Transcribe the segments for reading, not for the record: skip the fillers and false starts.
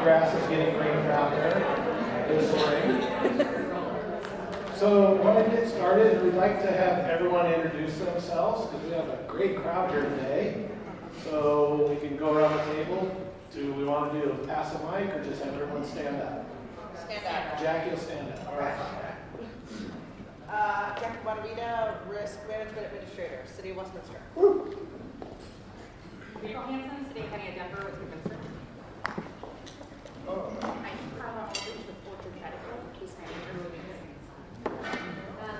grass is getting greener out there this spring. So when I get started, we'd like to have everyone introduce themselves because we have a great crowd here today. So we can go around the table. Do we want to do pass a mic or just have everyone stand up? Stand up. Jackie will stand up. All right. Jackie Bonavita, Risk Management Administrator, City of Westminster. April Hansen, City County of Denver, with Westminster. I'm Carla Aldridge with Orchard Medical, Case Manager with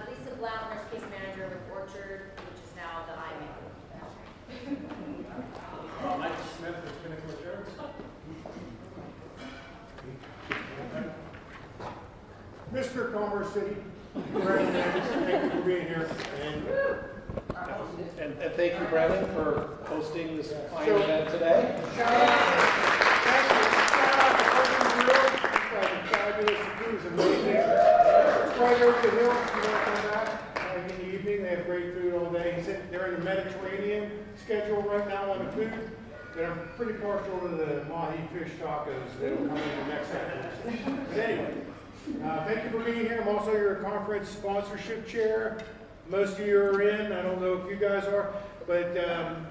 Lisa Blount, Nurse Case Manager with Orchard, which is now the IMA. Michael Smith with Pinnacle Insurance. Mr. Commerce City, President, thank you for being here. And thank you, Brennan, for hosting this fine event today. Shout out to Urban Grill. Fabulous. It was amazing. It's right over the hill. You want to come back in the evening? They have great food all day. He said they're in the Mediterranean schedule right now on the food. But I'm pretty partial to the mahi fish tacos that'll come in the next episode. But anyway, thank you for being here. I'm also your conference sponsorship chair. Most of you are in. I don't know if you guys are, but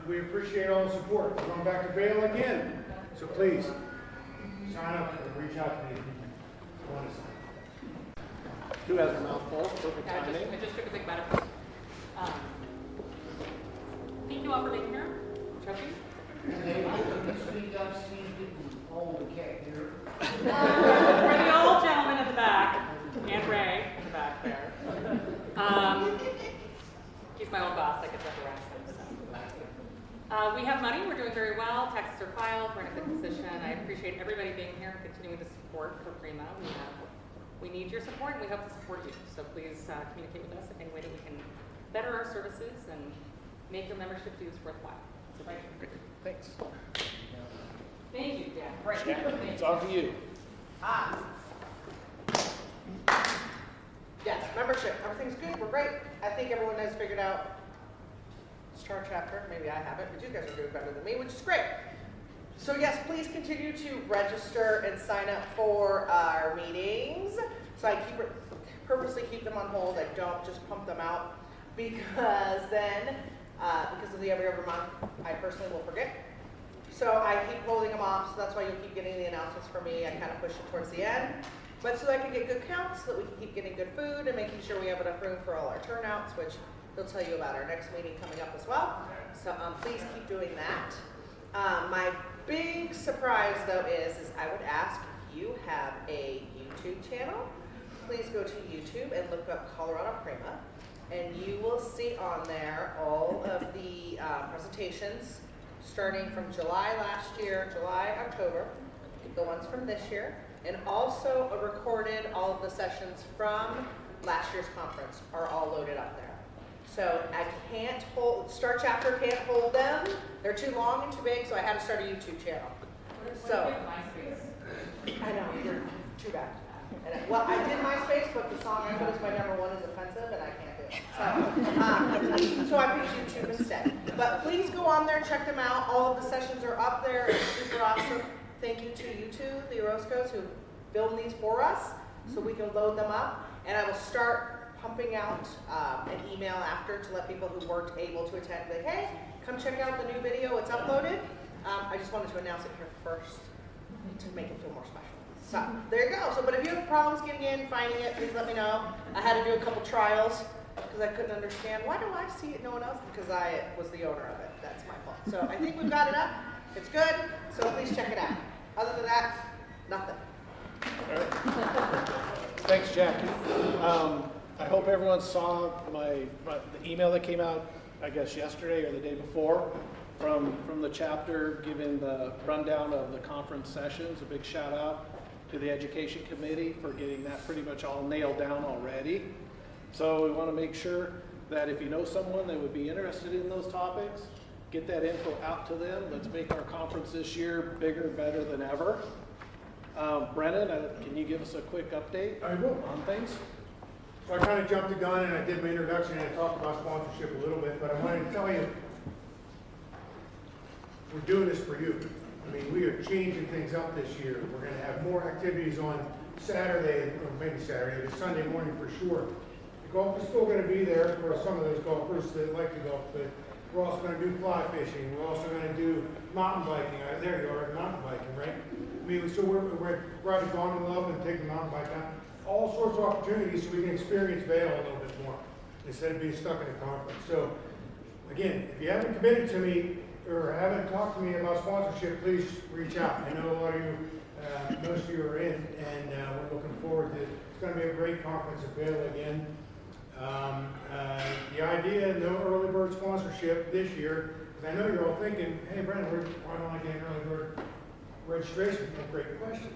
we appreciate all the support. We're going back to Vail again. So please, sign up and reach out to me if you want to sign. Who has a mouthful? Perfect I timing. just took a big bite of it. Thank you all for being here. Choking. For the old gentleman at the back, and Ray in the back there. He's my old boss. I could reference him. So. We have money. We're doing very well. Taxes are filed. We're in a good position. I appreciate everybody being here and continuing to support for Prima. We need your support, and we hope to support you. So please communicate with us in any way that we can better our services and make your membership dues worthwhile. So thank you. Thanks. Thank you, Dan. Right. It's on to you. Yes, membership. Everything's good. We're great. I think everyone has figured out Star Chapter. Maybe I haven't, but you guys are doing better than me, which is great. So yes, please continue to register and sign up for our meetings. So I purposely keep them on hold. I don't just pump them out because then, because of the every other month, I personally will forget. So I keep holding them off, so that's why you'll keep getting the announcements from me. I kind of push it towards the end. But so that I can get good counts, so that we can keep getting good food and making sure we have enough room for all our turnouts, which they'll tell you about our next meeting coming up as well. So please keep doing that. My big surprise though is I would ask if you have a YouTube channel, please go to YouTube and look up Colorado Prima, and you will see on there all of the presentations starting from July last year, July, October, the ones from this year, and also recorded all of the sessions from last year's conference are all loaded up there. So I can't hold, Star Chapter can't hold them. They're too long and too big, so I had to start a YouTube channel. So, I know, you're too bad. Well, I did MySpace, but the song I put as my #1 is offensive, and I can't do it. So I picked YouTube instead. But please go on there, check them out. All of the sessions are up there. It's super awesome. Thank you to you two, the Orozcos, who filmed these for us, so we can load them up. And I will start pumping out an email after to let people who weren't able to attend, like, hey, come check out the new video. It's uploaded. I just wanted to announce it here first to make it feel more special. So there you go. So, but if you have problems getting in, finding it, please let me know. I had to do a couple trials because I couldn't understand. Why do I see it, no one else? Because I was the owner of it. That's my fault. So I think we've got it up. It's good. So please check it out. Other than that, nothing. All right. Thanks, Jackie. I hope everyone saw the email that came out, I guess, yesterday or the day before from the chapter giving the rundown of the conference sessions. A big shout out to the Education Committee for getting that pretty much all nailed down already. So we want to make sure that if you know someone that would be interested in those topics, get that info out to them. Let's make our conference this year bigger, better than ever. Brennan, can you give us a quick update I will. on things? So I kind of jumped the gun and I did my introduction and I talked about sponsorship a little bit, but I wanted to tell you, we're doing this for you. I mean, we are changing things up this year. We're gonna have more activities on Saturday, or maybe Saturday, but Sunday morning for sure. The golf is still gonna be there for some of those golfers that like to golf, but we're also gonna do fly fishing. We're also gonna do mountain biking. There you are, mountain biking, right? I mean, so we're riding Gone in Love and taking mountain bike out. All sorts of opportunities so we can experience Vail a little bit more instead of being stuck in a conference. So, again, if you haven't committed to me or haven't talked to me about sponsorship, please reach out. I know a lot of you, most of you are in, and we're looking forward to it. It's going to be a great conference at Vail again. The idea, no early bird sponsorship this year, because I know you're all thinking, hey, Brendan, why don't I get an early bird registration? A great question.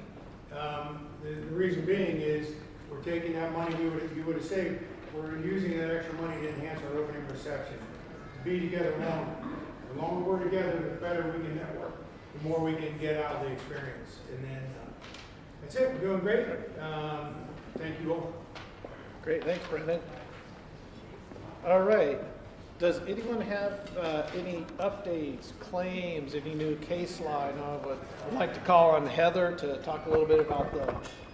The reason being is we're taking that money you would have saved, we're using that extra money to enhance our opening reception. To be together longer. The longer we're together, the better we can network, the more we can get out of the experience. And then that's it. We're doing great. Thank you all. Great, thanks, Brendan. All right, does anyone have any updates, claims, any new case law? I know I would like to call on Heather to talk a little bit about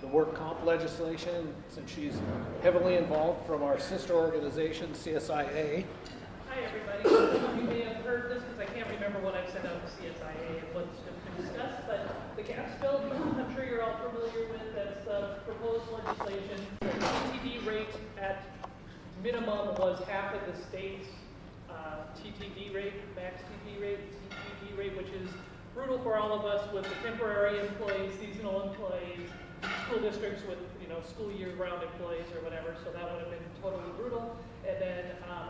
the work comp legislation, since she's heavily involved from our sister organization, CSIA. Hi, everybody. You may have heard this because I can't remember what I sent out to CSIA and what's been discussed, but the CAPS bill, I'm sure you're all familiar with, that's the proposed legislation. The TTD rate at minimum was half of the state's TTD rate, max TTD rate, which is brutal for all of us with the temporary employees, seasonal employees, school districts with, school year-round employees or whatever, so that would have been totally brutal. And then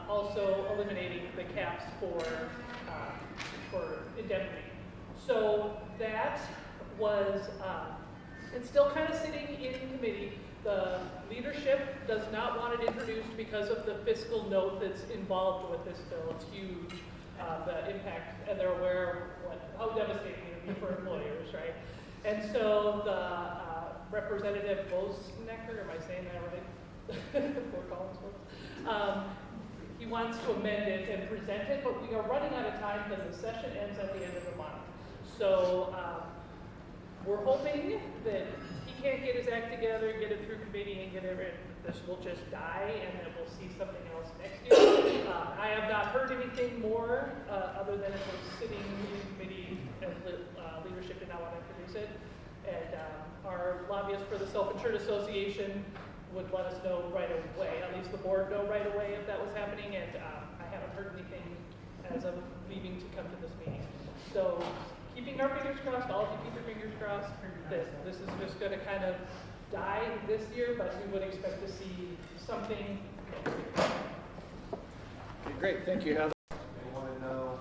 also eliminating the caps for indemnity. So that was, it's still kind of sitting in committee. The leadership does not want it introduced because of the fiscal note that's involved with this bill. It's huge, the impact, and they're aware of how devastating it would be for employers, right? And so the Representative Bosnecker, am I saying that right? Fort Collins, he wants to amend it and present it, but we are running out of time because the session ends at the end of the month. So we're hoping that he can't get his act together, get it through committee, and get it. This will just die, and then we'll see something else next year. I have not heard anything more other than it was sitting in committee and leadership did not want to introduce it. And our lobbyist for the Self-Insured Association would let us know right away, at least the board know right away if that was happening, and I haven't heard anything as I'm leaving to come to this meeting. So keeping our fingers crossed, all of you keep your fingers crossed, this is just going to kind of die this year, but we would expect to see something next year. Okay, great, thank you, Heather. They want to know,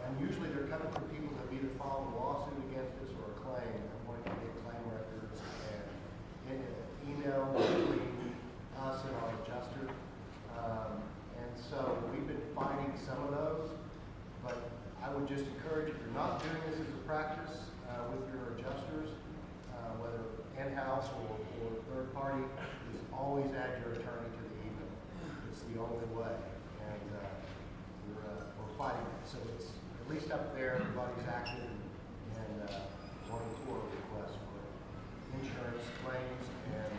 and usually they're coming from people that either filed a lawsuit against us or a claim, and wanting to get claim records and in an email between us and our adjuster. And so we've been finding some of those, but I would just encourage, if you're not doing this as a practice with your adjusters, whether in-house or third party, is always add your attorney to the email. It's the only way. And we're fighting it. So it's at least up there, everybody's active and wanting for requests for insurance claims and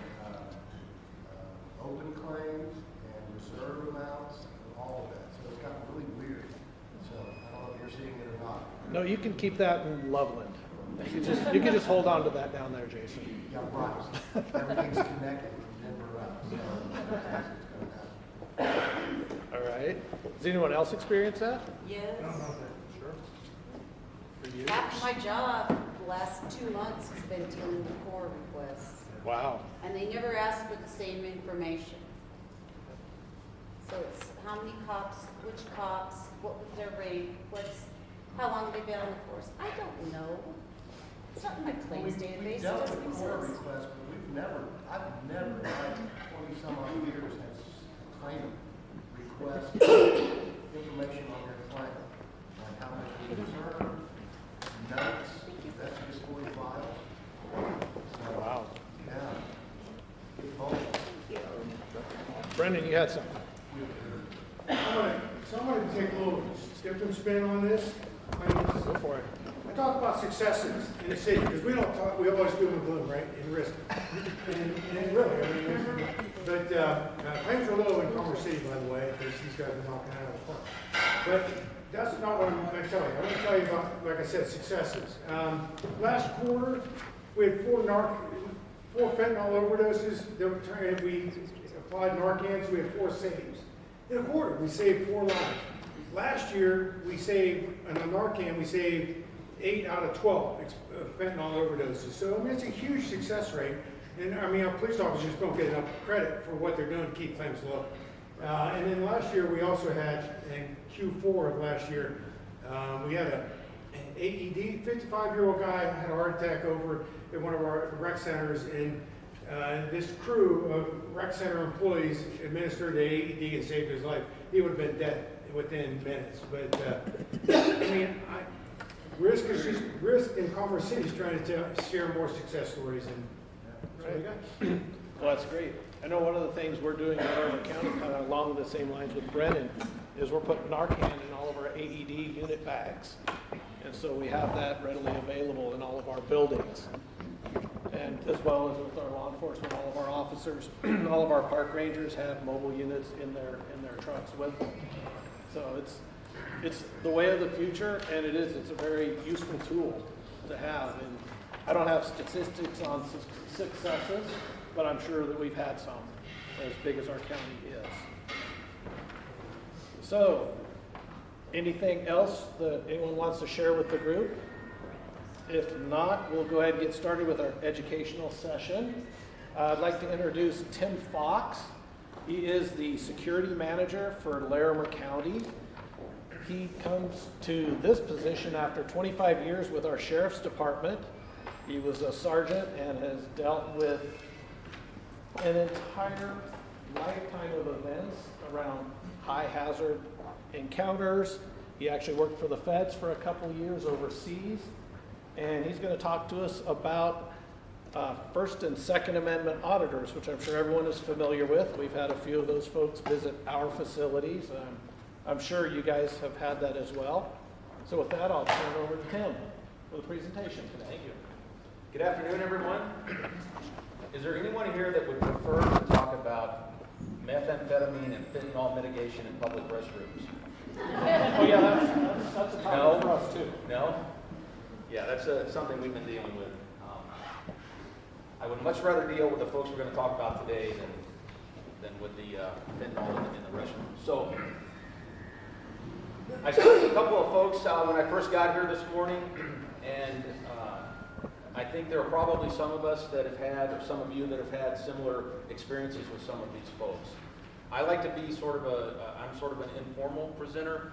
open claims and reserve amounts and all of that. So it's gotten really weird. So I don't know if you're seeing it or not. No, you can keep that in Loveland. You can just hold on to that down there, Jason. Yeah, right. Everything's connected from Denver up. So that's what's going to happen. All right. Does anyone else experience that? Yes. Sure. For you? Half my job the last 2 months has been dealing with core requests, Wow. and they never ask for the same information. So it's how many cops, which cops, what was their rate, how long they've been on the force. I don't know. It's not in my claims database. We've It dealt doesn't with core exist. requests, but I've never in my 20-some odd years has claimant request information on their claim, on how much we reserve, notes, that's just 40 files. So, Wow. yeah. Good both. Brendan, you had something. So I'm gonna take a little skip and spin on this. Go for it. I talk about successes in the city, because we don't talk, we always doom and gloom, right, and risk. And really, I mean, but claims are low in Commerce City, by the way, because these guys are knocking it out of the park. But that's not what I'm gonna tell you. I'm gonna tell you about, like I said, successes. Last quarter, we had four fentanyl overdoses, and we applied Narcan, so we had 4 saves. In a quarter, we saved 4 lives. Last year, we saved, on Narcan, we saved 8 out of 12 fentanyl overdoses. So, I mean, it's a huge success rate. And, I mean, our police officers don't get enough credit for what they're doing to keep claims low. And then last year, we also had, in Q4 of last year, we had an AED, 55-year-old guy had a heart attack over at one of our rec centers, and this crew of rec center employees administered the AED and saved his life. He would have been dead within minutes. But I mean, risk in Commerce City is trying to share more success stories, and that's what we got. Well, that's great. I know one of the things we're doing in Larimer County, kind of along the same lines with Brennan, is we're putting Narcan in all of our AED unit bags. And so we have that readily available in all of our buildings. And as well as with our law enforcement, all of our officers, all of our park rangers have mobile units in their trucks with them. So it's the way of the future, and it's a very useful tool to have. And I don't have statistics on successes, but I'm sure that we've had some, as big as our county is. So, anything else that anyone wants to share with the group? If not, we'll go ahead and get started with our educational session. I'd like to introduce Tim Fox. He is the security manager for Larimer County. He comes to this position after 25 years with our sheriff's department. He was a sergeant and has dealt with an entire lifetime of events around high hazard encounters. He actually worked for the feds for a couple years overseas. And he's going to talk to us about First and Second Amendment auditors, which I'm sure everyone is familiar with. We've had a few of those folks visit our facilities. I'm sure you guys have had that as well. So with that, I'll turn it over to Tim for the presentation today. Thank you. Good afternoon, everyone. Is there anyone here that would prefer to talk about methamphetamine and fentanyl mitigation in public restrooms? Oh yeah, that's a topic for us too. No? Yeah, that's something we've been dealing with. I would much rather deal with the folks we're going to talk about today than with the fentanyl in the restroom. So, I spoke to a couple of folks when I first got here this morning, and I think there are probably some of us that have had, or some of you that have had similar experiences with some of these folks. I like to be I'm sort of an informal presenter.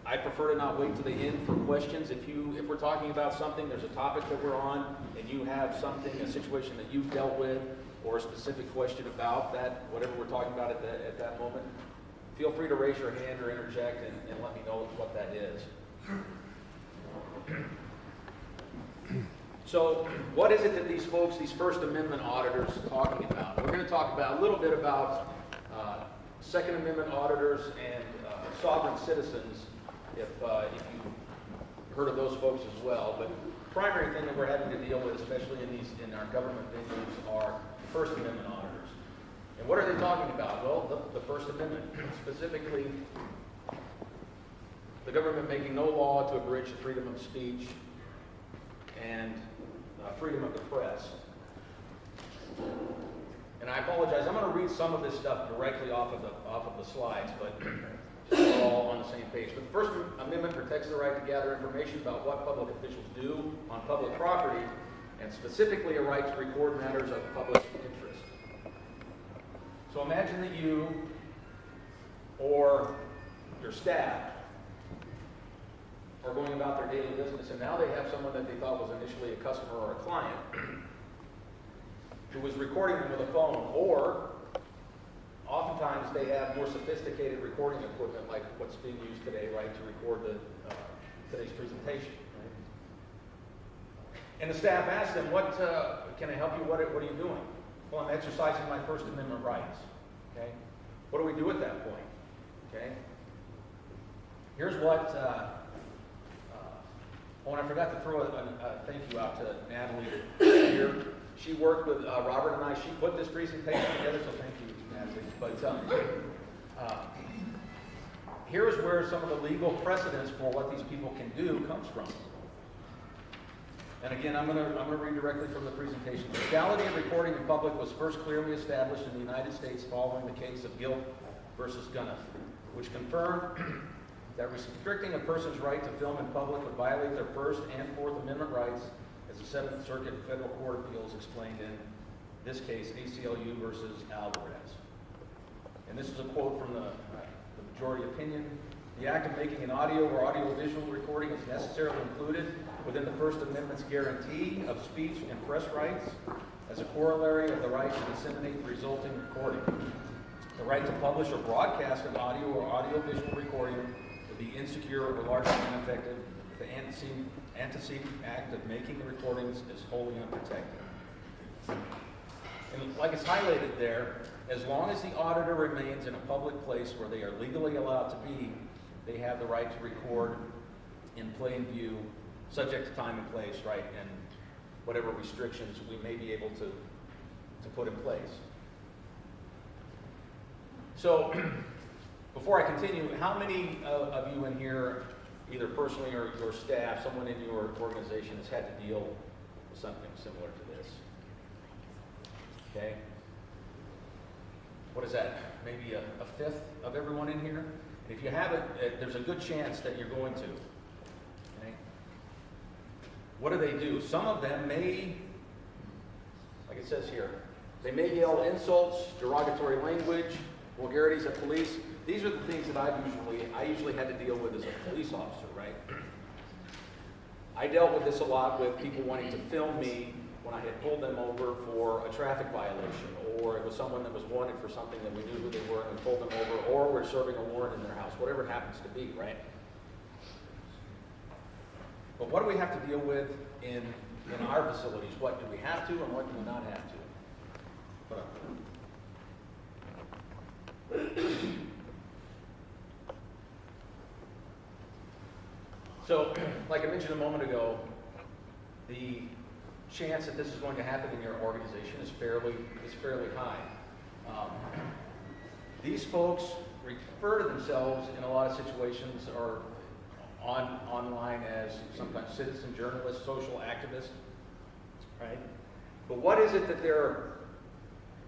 I prefer to not wait to the end for questions. If we're talking about something, there's a topic that we're on, and you have something, a situation that you've dealt with, or a specific question about that, whatever we're talking about at that moment, feel free to raise your hand or interject and let me know what that is. So, what is it that these folks, these First Amendment auditors, are talking about? We're going to talk about a little bit about Second Amendment auditors and sovereign citizens, if you've heard of those folks as well. But the primary thing that we're having to deal with, especially in our government venues, are First Amendment auditors. And what are they talking about? Well, the First Amendment, specifically the government making no law to abridge freedom of speech and freedom of the press. And I apologize, I'm going to read some of this stuff directly off of the slides, but we're all on the same page. But the First Amendment protects the right to gather information about what public officials do on public property, and specifically a right to record matters of public interest. So imagine that you or your staff are going about their daily business, and now they have someone that they thought was initially a customer or a client who was recording them with a phone, or oftentimes they have more sophisticated recording equipment like what's being used today, right, to record today's presentation. Right? And the staff asks them, "What can I help you? What are you doing?" Well, I'm exercising my First Amendment rights. Okay, what do we do at that point? Okay, here's what Oh, and I forgot to throw a thank you out to Natalie here. She worked with Robert and I. She put this presentation together, so thank you, Natalie. But here's where some of the legal precedents for what these people can do comes from. And again, I'm gonna read directly from the presentation. The legality of recording in public was first clearly established in the United States following the case of Guilt versus Gunneth, which confirmed that restricting a person's right to film in public would violate their First and Fourth Amendment rights, as the Seventh Circuit Federal Court of Appeals explained in this case, ACLU versus Alvarez. And this is a quote from the majority opinion. The act of making an audio or audio-visual recording is necessarily included within the First Amendment's guarantee of speech and press rights as a corollary of the right to disseminate the resulting recording. The right to publish or broadcast an audio or audio-visual recording would be insecure or largely ineffective if the antecedent act of making the recordings is wholly unprotected. And like it's highlighted there, as long as the auditor remains in a public place where they are legally allowed to be, they have the right to record in plain view, subject to time and place, right, and whatever restrictions we may be able to put in place. So, before I continue, how many of you in here, either personally or your staff, someone in your organization has had to deal with something similar to this? Okay? What is that? Maybe a fifth of everyone in here? And if you haven't, there's a good chance that you're going to. Okay? What do? Some of them may, like it says here, they may yell insults, derogatory language, vulgarities at police. These are the things that I usually had to deal with as a police officer, right? I dealt with this a lot with people wanting to film me when I had pulled them over for a traffic violation, or it was someone that was wanted for something that we knew who they were and we pulled them over, or we're serving a warrant in their house, whatever it happens to be, right? But what do we have to deal with in our facilities? What do we have to and what do we not have to? Put up. So, like I mentioned a moment ago, the chance that this is going to happen in your organization is fairly high. These folks refer to themselves in a lot of situations or online as sometimes citizen journalists, social activists, right? But what is it that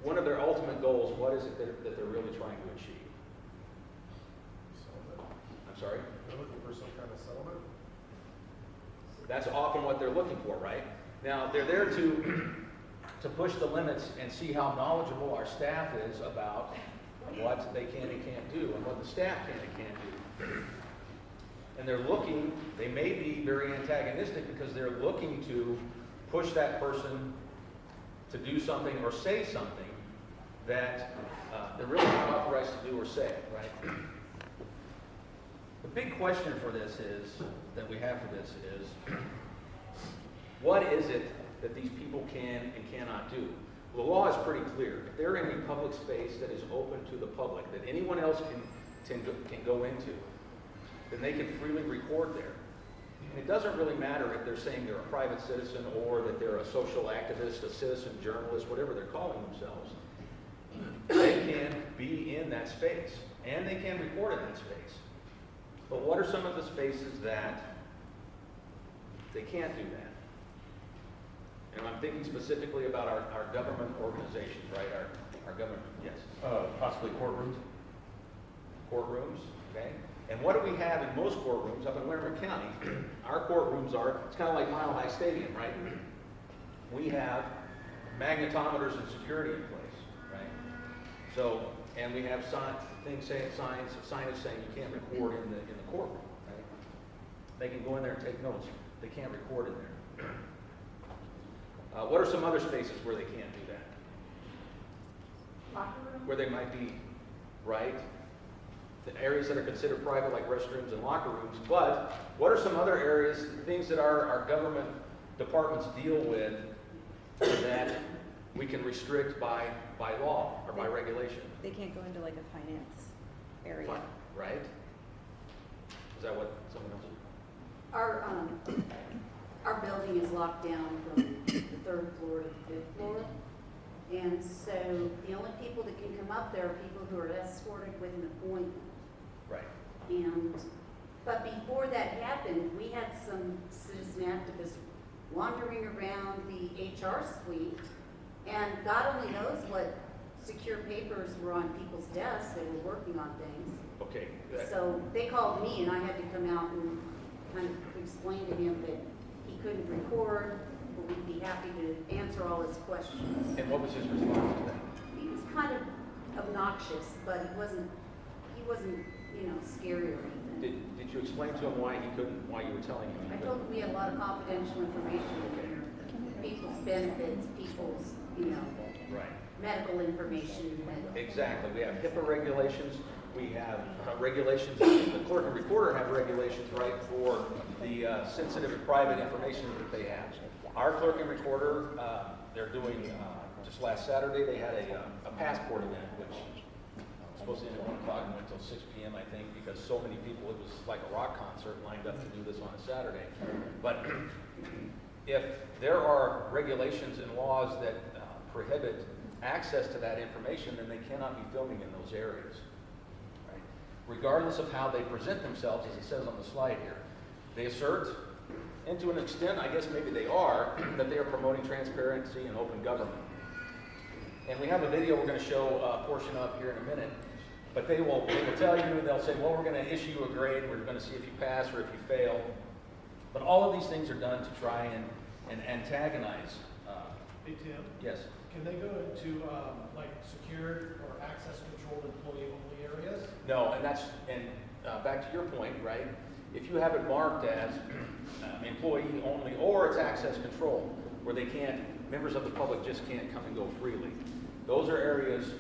one of their ultimate goals, what is it that they're really trying to achieve? I'm sorry? They're looking for some kind of settlement? That's often what they're looking for, right? Now, they're there to push the limits and see how knowledgeable our staff is about what they can and can't do and what the staff can and can't do. And they may be very antagonistic because they're looking to push that person to do something or say something that they're really not authorized to do or say, right? The big question that we have for this is, what is it that these people can and cannot do? Well, the law is pretty clear. If they're in a public space that is open to the public, that anyone else can go into, then they can freely record there. And it doesn't really matter if they're saying they're a private citizen or that they're a social activist, a citizen journalist, whatever they're calling themselves. They can be in that space, and they can record in that space. But what are some of the spaces that they can't do that? And I'm thinking specifically about our government organizations, right? Our government, yes. Possibly courtrooms. Courtrooms, okay? And what do we have in most courtrooms up in Winter County? Our courtrooms it's kind of like Mile High Stadium, right? We have magnetometers and security in place, right? So, and we have signage saying you can't record in the courtroom, right? They can go in there and take notes. They can't record in there. What are some other spaces where they can't do that? Locker room? Where they might be, right? The areas that are considered private, like restrooms and locker rooms. But what are some other areas, things that our government departments deal with that we can restrict by law or by regulation? They can't go into like a finance area. Right? Is that what someone else is? Our building is locked down from the 3rd floor to the 5th floor. And so the only people that can come up there are people who are escorted with an appointment. Right. But before that happened, we had some citizen activists wandering around the HR suite, and God only knows what secure papers were on people's desks. They were working on things. Okay. So they called me, and I had to come out and kind of explain to him that he couldn't record, but we'd be happy to answer all his questions. And what was his response to that? He was kind of obnoxious, but he wasn't, scary or anything. Did you explain to him why you were telling him? I told him we had a lot of confidential information in here, people's benefits, people's, Right. medical information. Exactly. We have HIPAA regulations. We have regulations. The clerk and recorder have regulations, right, for the sensitive and private information that they have. Our clerk and recorder, they're doing, just last Saturday, they had a passport event, which was supposed to end at 1 o'clock and went till 6 p.m., I think, because so many people, it was like a rock concert lined up to do this on a Saturday. But if there are regulations and laws that prohibit access to that information, then they cannot be filming in those areas. Right? Regardless of how they present themselves, as it says on the slide here, they assert, and to an extent, I guess maybe they are, that they are promoting transparency and open government. And we have a video we're going to show a portion of here in a minute, but they will tell you, they'll say, well, we're going to issue you a grade, we're going to see if you pass or if you fail. But all of these things are done to try and antagonize. Hey, Tim, Yes. can they go into, like, secured or access-controlled employee-only areas? No, and back to your point, right? If you have it marked as employee only or it's access control, where members of the public just can't come and go freely. Those are areas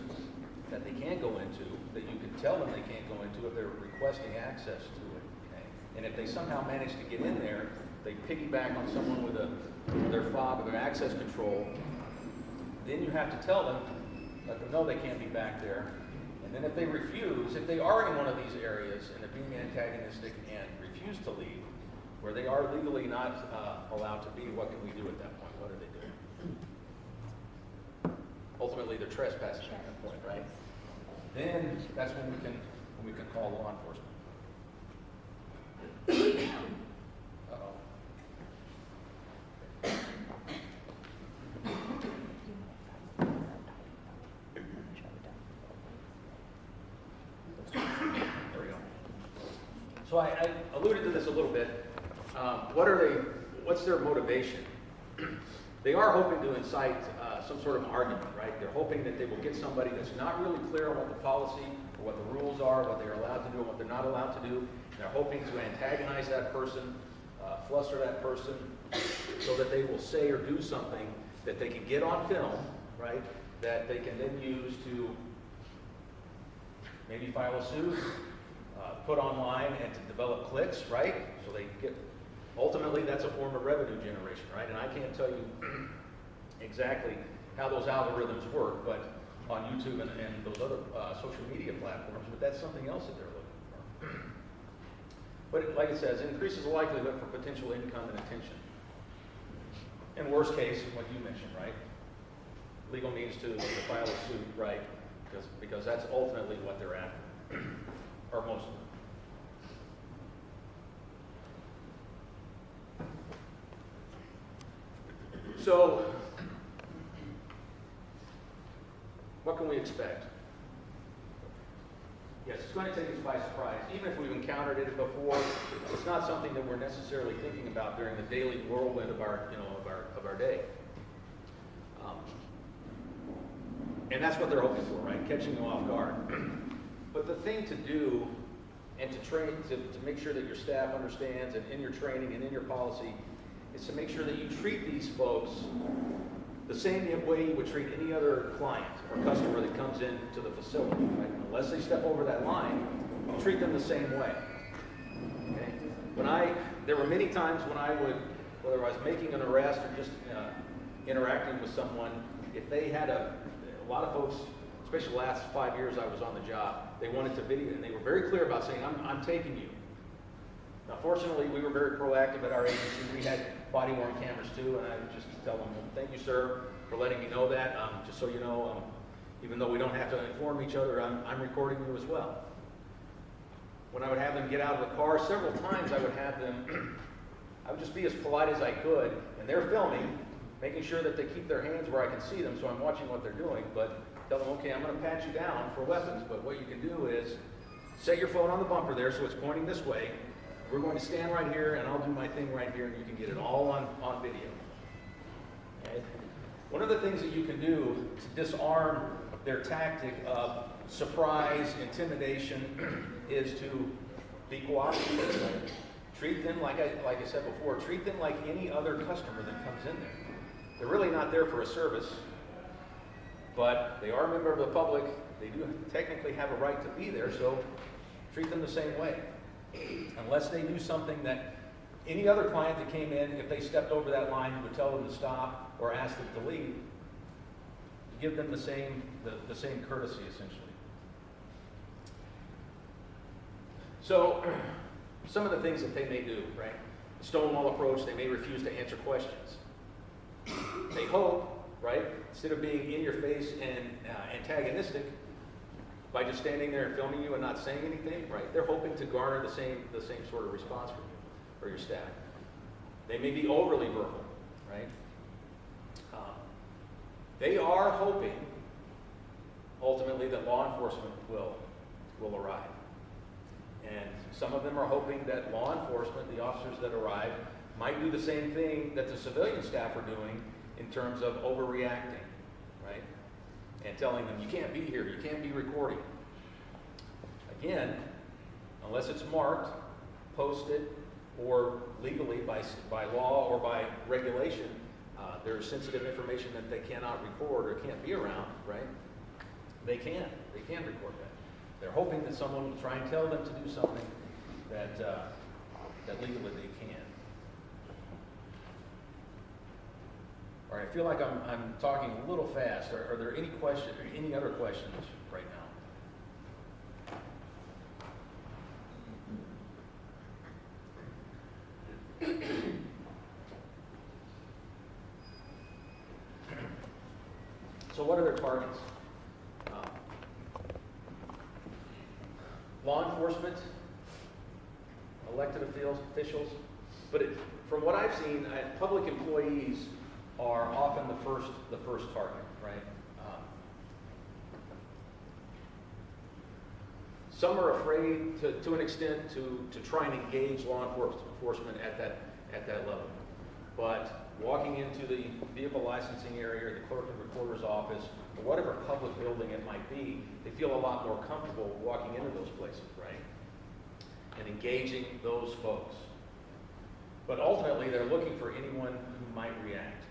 that they can't go into, that you can tell them they can't go into if they're requesting access to it. Okay? And if they somehow manage to get in there, they piggyback on someone with their fob or their access control, then you have to tell them, let them know they can't be back there. And then if they refuse, if they are in one of these areas and they're being antagonistic and refuse to leave, where they are legally not allowed to be, what can we do at that point? What do they do? Ultimately, they're trespassing at that point, right? Then that's when we can call law enforcement. Uh-oh. There we go. So I alluded to this a little bit. What's their motivation? They are hoping to incite some sort of argument, right? They're hoping that they will get somebody that's not really clear on what the policy or what the rules are, what they're allowed to do and what they're not allowed to do. And they're hoping to antagonize that person, fluster that person, so that they will say or do something that they can get on film, right? That they can then use to maybe file a suit, put online, and to develop clicks, right? So they get, ultimately, that's a form of revenue generation, right? And I can't tell you exactly how those algorithms work, but on YouTube and those other social media platforms, but that's something else that they're looking for. But like it says, it increases the likelihood for potential income and attention. In worst case, what you mentioned, right? Legal means to file a suit, right? Because that's ultimately what they're after, or most of them. So, what can we expect? Yes, it's going to take us by surprise. Even if we've encountered it before, it's not something that we're necessarily thinking about during the daily whirlwind of our day. And that's what they're hoping for, right? Catching you off guard. But the thing to do and to train, to make sure that your staff understands and in your training and in your policy is to make sure that you treat these folks the same way you would treat any other client or customer that comes into the facility, right? Unless they step over that line, you treat them the same way. Okay? There were many times when I would, whether I was making an arrest or just interacting with someone, if they had a lot of folks, especially the last 5 years I was on the job, they wanted to video, and they were very clear about saying, I'm taking you. Now fortunately, we were very proactive at our agency. We had body worn cameras too, and I would just tell them, thank you, sir, for letting me know that. Just so you know, even though we don't have to inform each other, I'm recording you as well. When I would have them get out of the car, several times I would have them, I would just be as polite as I could, and they're filming, making sure that they keep their hands where I can see them, so I'm watching what they're doing, but tell them, okay, I'm going to pat you down for weapons, but what you can do is set your phone on the bumper there so it's pointing this way. We're going to stand right here, and I'll do my thing right here, and you can get it all on video. Okay? One of the things that you can do to disarm their tactic of surprise, intimidation, is to be cooperative. Treat them, like I said before, treat them like any other customer that comes in there. They're really not there for a service, but they are a member of the public. They do technically have a right to be there, so treat them the same way. Unless they do something that any other client that came in, if they stepped over that line, you would tell them to stop or ask them to leave. Give them the same courtesy, essentially. So, some of the things that they may do, right? Stonewall approach, they may refuse to answer questions. They hope, right, instead of being in your face and antagonistic, by just standing there and filming you and not saying anything, right, they're hoping to garner the same sort of response from you or your staff. They may be overly verbal, right? They are hoping, ultimately, that law enforcement will arrive. And some of them are hoping that law enforcement, the officers that arrive, might do the same thing that the civilian staff are doing in terms of overreacting, right? And telling them, you can't be here, you can't be recording. Again, unless it's marked, posted, or legally by law or by regulation, there's sensitive information that they cannot record or can't be around, right? They can record that. They're hoping that someone will try and tell them to do something that legally they can. All right, I feel like I'm talking a little fast. Are there any questions, or any other questions right now? So what are their targets? Law enforcement, elected officials, but from what I've seen, public employees are often the first target, right? Some are afraid to an extent to try and engage law enforcement at that level. But walking into the vehicle licensing area, or the clerk and recorder's office, or whatever public building it might be, they feel a lot more comfortable walking into those places, right? And engaging those folks. But ultimately, they're looking for anyone who might react.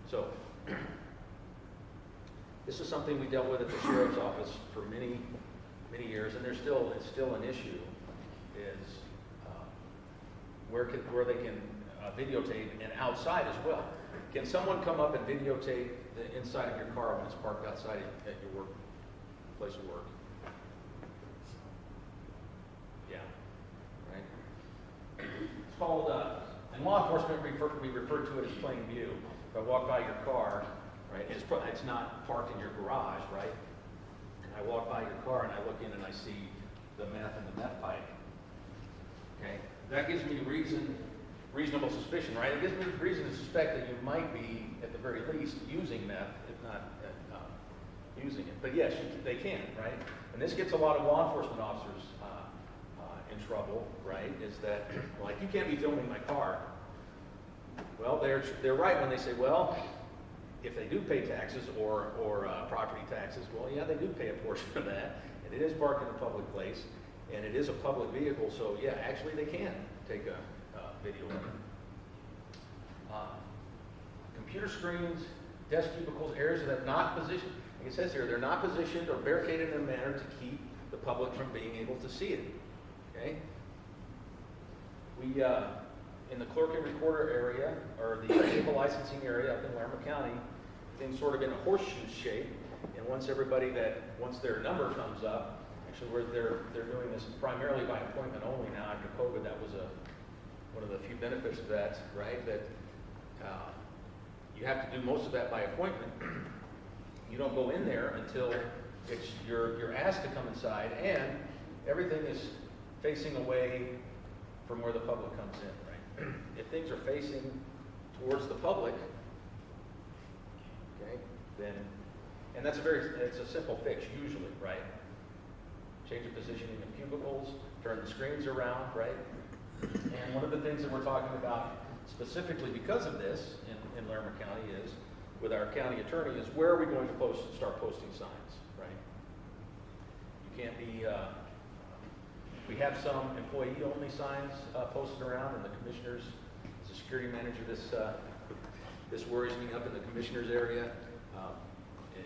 So, this is something we dealt with at the sheriff's office for many, many years, and it's still an issue, is where they can videotape, and outside as well. Can someone come up and videotape the inside of your car when it's parked outside at your place of work? Yeah, right? It's called, in law enforcement, we refer to it as plain view. If I walk by your car, right, it's not parked in your garage, right? And I walk by your car and I look in and I see the meth and the meth pipe. Okay? That gives me reasonable suspicion, right? It gives me reason to suspect that you might be, at the very least, using meth, if not using it. But yes, they can, right? And this gets a lot of law enforcement officers in trouble, right? Is that, like, you can't be filming my car. Well, they're right when they say, well, if they do pay taxes or property taxes, well, yeah, they do pay a portion of that, and it is parked in a public place, and it is a public vehicle, so yeah, actually they can take a video of it. Computer screens, desk cubicles, areas that are not positioned, like it says here, they're not positioned or barricaded in a manner to keep the public from being able to see it. Okay? We, in the clerk and recorder area, or the vehicle licensing area up in Larimer County, things sort of in a horseshoe shape. And once their number comes up, actually they're doing this primarily by appointment only now. After COVID, that was one of the few benefits of that, right? That you have to do most of that by appointment. You don't go in there until you're asked to come inside, and everything is facing away from where the public comes in, right? If things are facing towards the public, okay, then, and it's a simple fix usually, right? Change the positioning of cubicles, turn the screens around, right? And one of the things that we're talking about specifically because of this in Larimer County is, with our county attorney, is where are we going to start posting signs, right? You can't be, we have some employee-only signs posted around, and the commissioners, as a security manager, this worries me up in the commissioners area.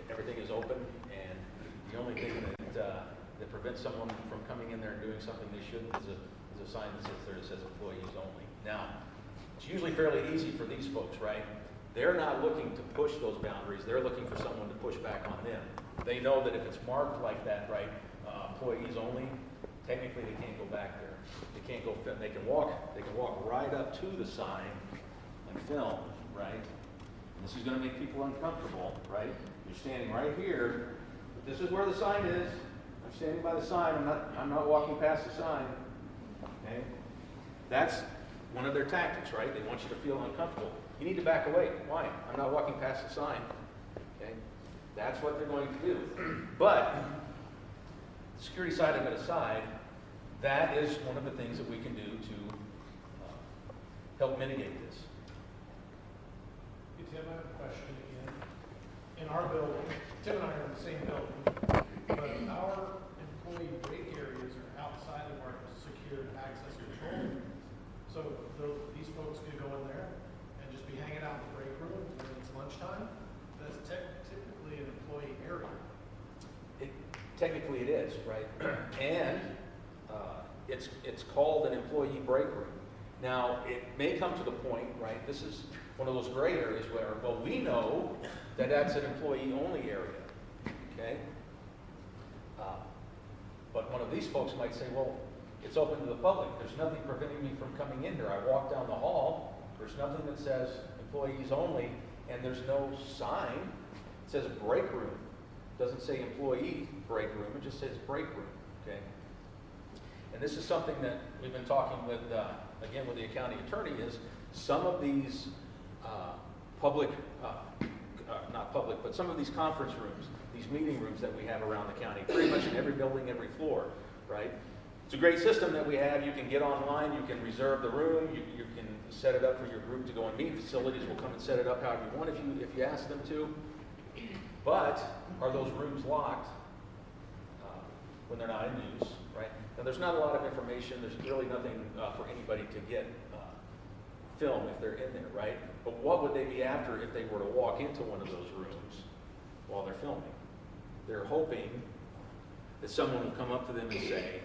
Everything is open, and the only thing that prevents someone from coming in there and doing something they shouldn't is a sign that says employees only. Now, it's usually fairly easy for these folks, right? They're not looking to push those boundaries. They're looking for someone to push back on them. They know that if it's marked like that, right, employees only, technically they can't go back there. They can't go. They can walk right up to the sign and film, right? And this is going to make people uncomfortable, right? You're standing right here, but this is where the sign is. I'm standing by the sign. I'm not walking past the sign. Okay? That's one of their tactics, right? They want you to feel uncomfortable. You need to back away. Why? I'm not walking past the sign. Okay? That's what they're going to do. But the security side of it aside, that is one of the things that we can do to help mitigate this. Hey, Tim, I have a question again. In our building, Tim and I are in the same building, but our employee break areas are outside of our secured access control areas. So these folks can go in there and just be hanging out in the break room when it's lunchtime. That's typically an employee area. Technically it is, right? And it's called an employee break room. Now, it may come to the point, right, this is one of those gray areas where, well, we know that that's an employee-only area, okay? But one of these folks might say, well, it's open to the public. There's nothing preventing me from coming in here. I walk down the hall. There's nothing that says employees only, and there's no sign. It says break room. It doesn't say employee break room. It just says break room, okay? And this is something that we've been talking with, again, with the county attorney, is some of these not public, but some of these conference rooms, these meeting rooms that we have around the county, pretty much in every building, every floor, right? It's a great system that we have. You can get online, you can reserve the room, you can set it up for your group to go and meet. Facilities will come and set it up however you want if you ask them to. But are those rooms locked when they're not in use, right? Now there's not a lot of information. There's really nothing for anybody to get film if they're in there, right? But what would they be after if they were to walk into one of those rooms while they're filming? They're hoping that someone will come up to them and say,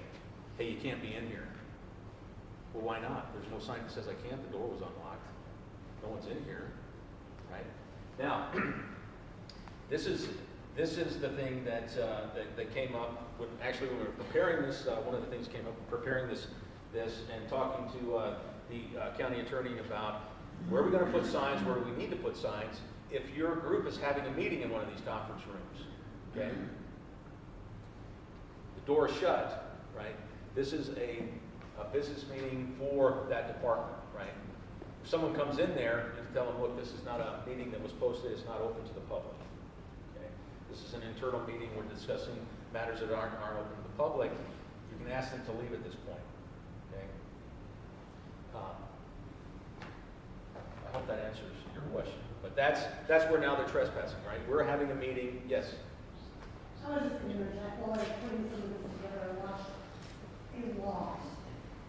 hey, you can't be in here. Well, why not? There's no sign that says I can't. The door was unlocked. No one's in here, right? Now, this is the thing that came up when we were preparing this. One of the things came up preparing this and talking to the county attorney about where are we going to put signs, where do we need to put signs if your group is having a meeting in one of these conference rooms. Okay, the door is shut, right? This is a business meeting for that department, right? If someone comes in there, you can tell them, look, this is not a meeting that was posted, it's not open to the public. Okay? This is an internal meeting, we're discussing matters that aren't open to the public. You can ask them to leave at this point. Okay? I hope that answers your question. But that's where now they're trespassing, right? We're having a meeting, yes. I was just going to interject, while I was putting some of this together, I watched a lot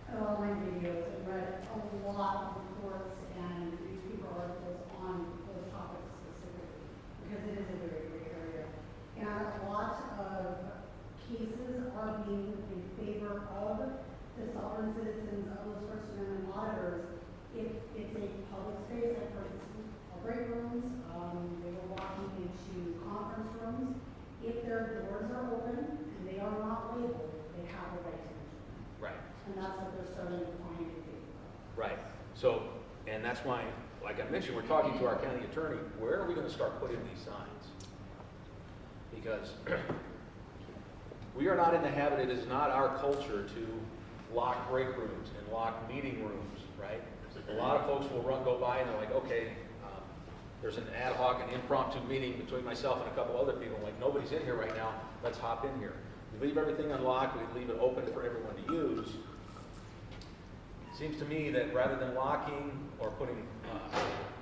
of online videos and read a lot of reports and newspaper articles on those topics specifically, because it is a very gray area. And a lot of cases are being in favor of the sovereign citizens of those First Amendment auditors if it's a public space, like for instance, our break rooms, they were walking into conference rooms. If their doors are open and they are not labeled, they have a right to enter. Right. And that's what they're starting to find to do. Right. So, and that's why, like I mentioned, we're talking to our county attorney, where are we gonna start putting these signs? Because we are not in the habit, it is not our culture to lock break rooms and lock meeting rooms, right? A lot of folks will go by and they're like, okay, there's an ad hoc and impromptu meeting between myself and a couple other people. I'm like, nobody's in here right now, let's hop in here. We leave everything unlocked, we leave it open for everyone to use. Seems to me that rather than locking or putting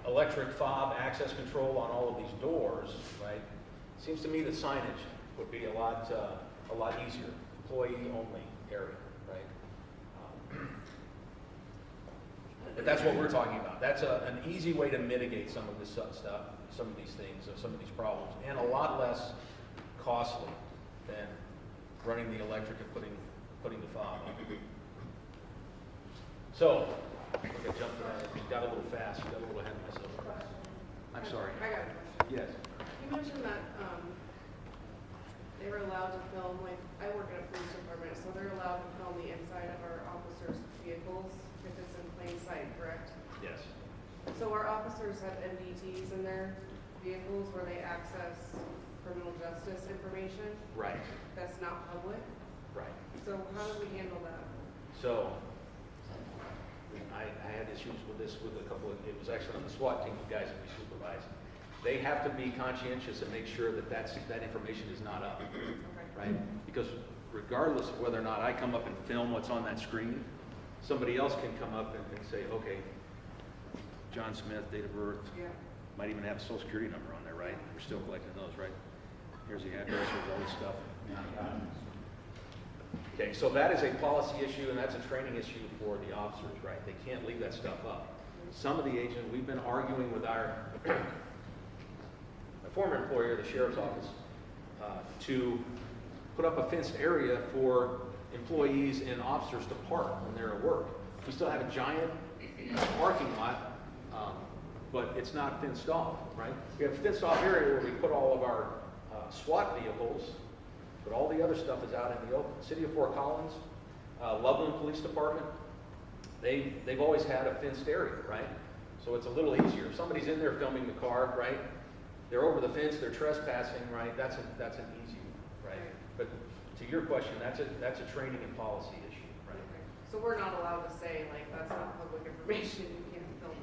electric fob access control on all of these doors, right? Seems to me that signage would be a lot easier, employee-only area, right? But that's what we're talking about. That's an easy way to mitigate some of this stuff, some of these things, some of these problems, and a lot less costly than running the electric and putting the fob on. So, I think I jumped around, got a little fast, got a little ahead of myself. I'm sorry. I got a question. Yes. You mentioned that they were allowed to film, like, I work at a police department, so they're allowed to film the inside of our officers' vehicles if it's in plain sight, correct? Yes. So our officers have MDTs in their vehicles where they access criminal justice information Right. that's not public. Right. So how do we handle that? So, I had issues with this with a couple of, it was actually on the SWAT team, the guys that we supervise. They have to be conscientious and make sure that that information is not up, right? Because regardless of whether or not I come up and film what's on that screen, somebody else can come up and say, okay, John Smith, date of birth, Yeah. might even have a social security number on there, right? We're still collecting those, right? Here's the address, here's all this stuff. Okay, so that is a policy issue and that's a training issue for the officers, right? They can't leave that stuff up. Some of the agents, we've been arguing with our former employer, the sheriff's office, to put up a fenced area for employees and officers to park when they're at work. We still have a giant parking lot, but it's not fenced off, right? We have a fenced off area where we put all of our SWAT vehicles, but all the other stuff is out in the open. City of Fort Collins, Loveland Police Department, they've always had a fenced area, right? So it's a little easier. If somebody's in there filming the car, right? They're over the fence, they're trespassing, right? That's an easy, right? But to your question, that's a training and policy issue, right? So we're not allowed to say, like, that's not public information, you can't film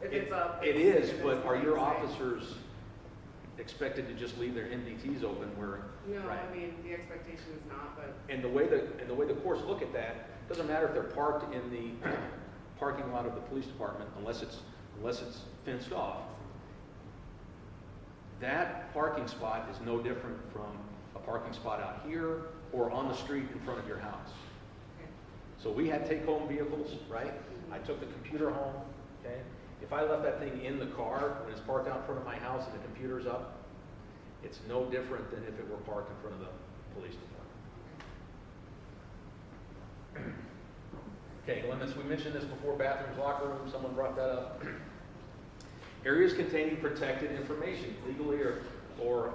it. If it's up. It is, but are your officers expected to just leave their MDTs open where? No, right? I mean, the expectation is not, but. And the way the courts look at that, doesn't matter if they're parked in the parking lot of the police department, unless it's fenced off. That parking spot is no different from a parking spot out here or on the street in front of your house. Okay. So we had take-home vehicles, right? I took the computer home, okay? If I left that thing in the car when it's parked out in front of my house and the computer's up, it's no different than if it were parked in front of the police department. Okay, limits, we mentioned this before, bathrooms, locker rooms, someone brought that up. Areas containing protected information, legally or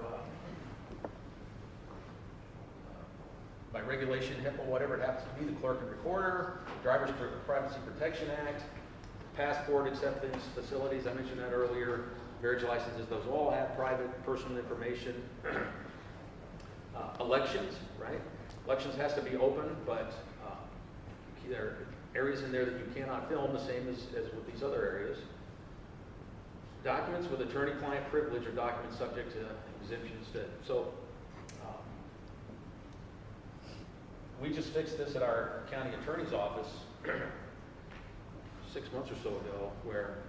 by regulation, HIPAA, whatever it happens to be, the clerk and recorder, Driver's Privacy Protection Act, passport acceptance facilities, I mentioned that earlier, marriage licenses, those all have private personal information. Elections, right? Elections has to be open, but there are areas in there that you cannot film, the same as with these other areas. Documents with attorney-client privilege or documents subject to exemptions. We just fixed this at our county attorney's office 6 months or so ago, where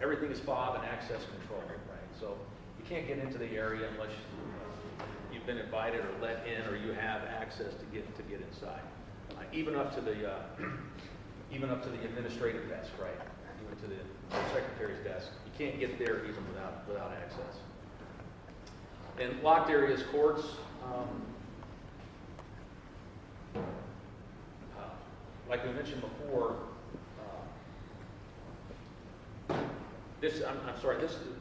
everything is fob and access control, right? So you can't get into the area unless you've been invited or let in, or you have access to get inside. Even up to the administrative desk, right? Even to the secretary's desk. You can't get there even without access. And locked areas, courts. Like we mentioned before, I'm sorry,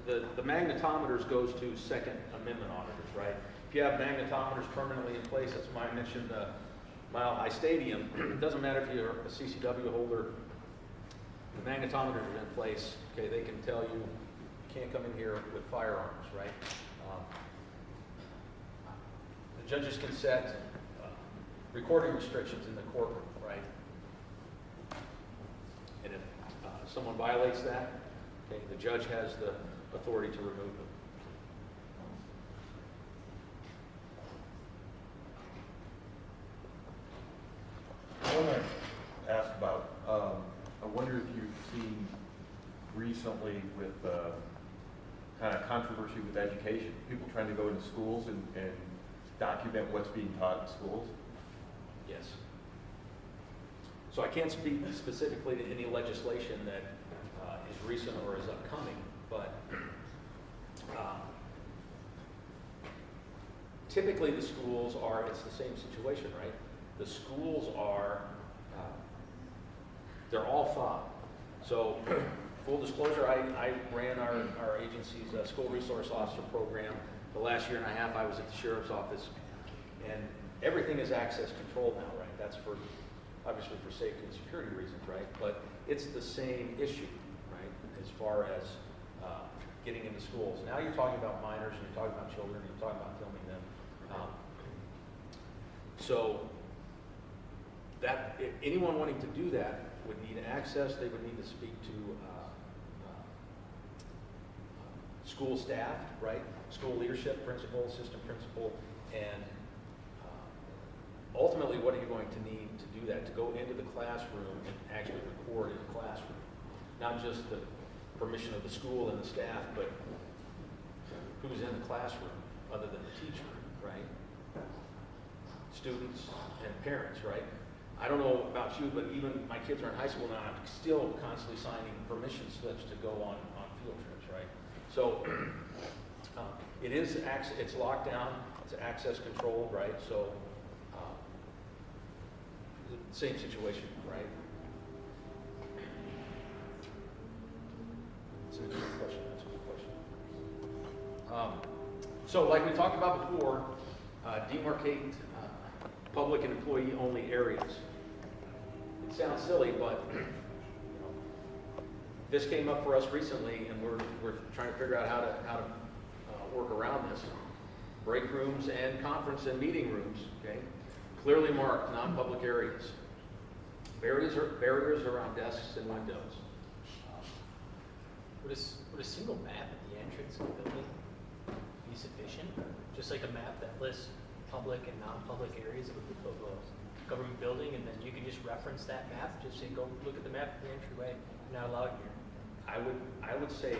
the magnetometers goes to Second Amendment auditors, right? If you have magnetometers permanently in place, that's why I mentioned Mile High Stadium. It doesn't matter if you're a CCW holder, the magnetometers are in place, okay, they can tell you can't come in here with firearms, right? The judges can set recording restrictions in the courtroom, right? And if someone violates that, okay, the judge has the authority to remove them. I want to ask about, I wonder if you've seen recently with kind of controversy with education, people trying to go into schools and document what's being taught in schools? Yes. So I can't speak specifically to any legislation that is recent or is upcoming, but typically the schools are, it's the same situation, right? The schools are, they're all fob. So full disclosure, I ran our agency's school resource officer program. The last year and a half I was at the sheriff's office, and everything is access controlled now, right? That's for, obviously for safety and security reasons, right? But it's the same issue, right? As far as getting into schools. Now you're talking about minors, and you're talking about children, and you're talking about filming them. So that, if anyone wanting to do that would need access. They would need to speak to school staff, right? School leadership, principal, assistant principal, and ultimately, what are you going to need to do that? To go into the classroom and actually record in the classroom. Not just the permission of the school and the staff, but who's in the classroom other than the teacher, right? Students and parents, right? I don't know about you, but even my kids are in high school now, I'm still constantly signing permission slips to go on field trips, right? So it is, it's locked down, it's access controlled, right? So same situation, right? That's a good question. That's a good question. So, like we talked about before, demarcate public and employee-only areas. It sounds silly, but you know, this came up for us recently, and we're trying to figure out how to work around this. Break rooms and conference and meeting rooms, okay? Clearly marked non-public areas. Barriers around desks and windows. Would a single map at the entrance of the building be sufficient? Just like a map that lists public and non-public areas of a government building, and then you can just reference that map, just say, go look at the map at the entryway, you're not allowed here. I would say,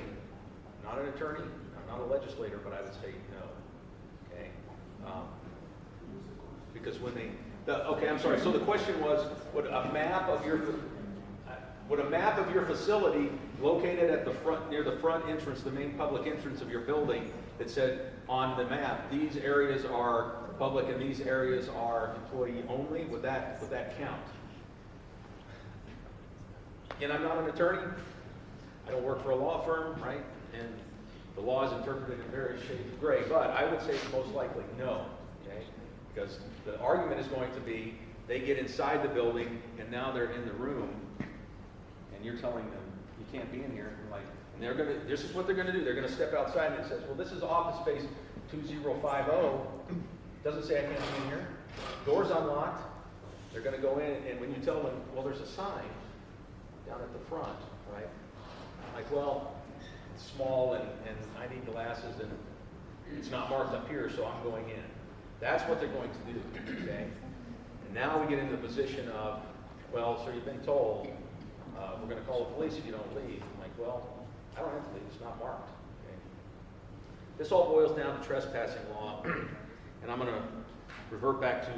not an attorney, not a legislator, but I would say no, okay? Because when okay, I'm sorry, so the question was, would a map of your facility located at the front, near the front entrance, the main public entrance of your building, that said on the map, these areas are public and these areas are employee only, would that count? Again, I'm not an attorney. I don't work for a law firm, right? And the law is interpreted in various shades of gray, but I would say it's most likely no, okay? Because the argument is going to be, they get inside the building and now they're in the room, and you're telling them, you can't be in here. And like, and they're gonna, this is what they're gonna do. They're gonna step outside and it says, well, this is office space 2050. Doesn't say I can't be in here. Door's unlocked. They're gonna go in, and when you tell them, well, there's a sign down at the front, right? Like, well, it's small and I need glasses and it's not marked up here, so I'm going in. That's what they're going to do, okay? And now we get into the position of, well, so you've been told, we're going to call the police if you don't leave. I'm like, well, I don't have to leave. It's not marked, okay? This all boils down to trespassing law, and I'm going to revert back to,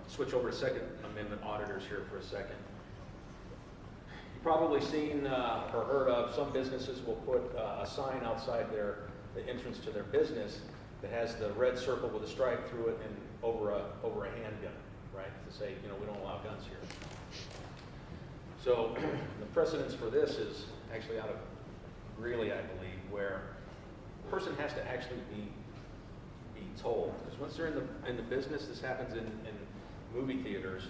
switch over to Second Amendment auditors here for a second. You've probably seen or heard of, some businesses will put a sign outside the entrance to their business that has the red circle with a stripe through it and over a handgun, right? To say, you know, we don't allow guns here. So the precedence for this is actually out of really, I believe, where a person has to actually be told. Because once they're in the business, this happens in movie theaters.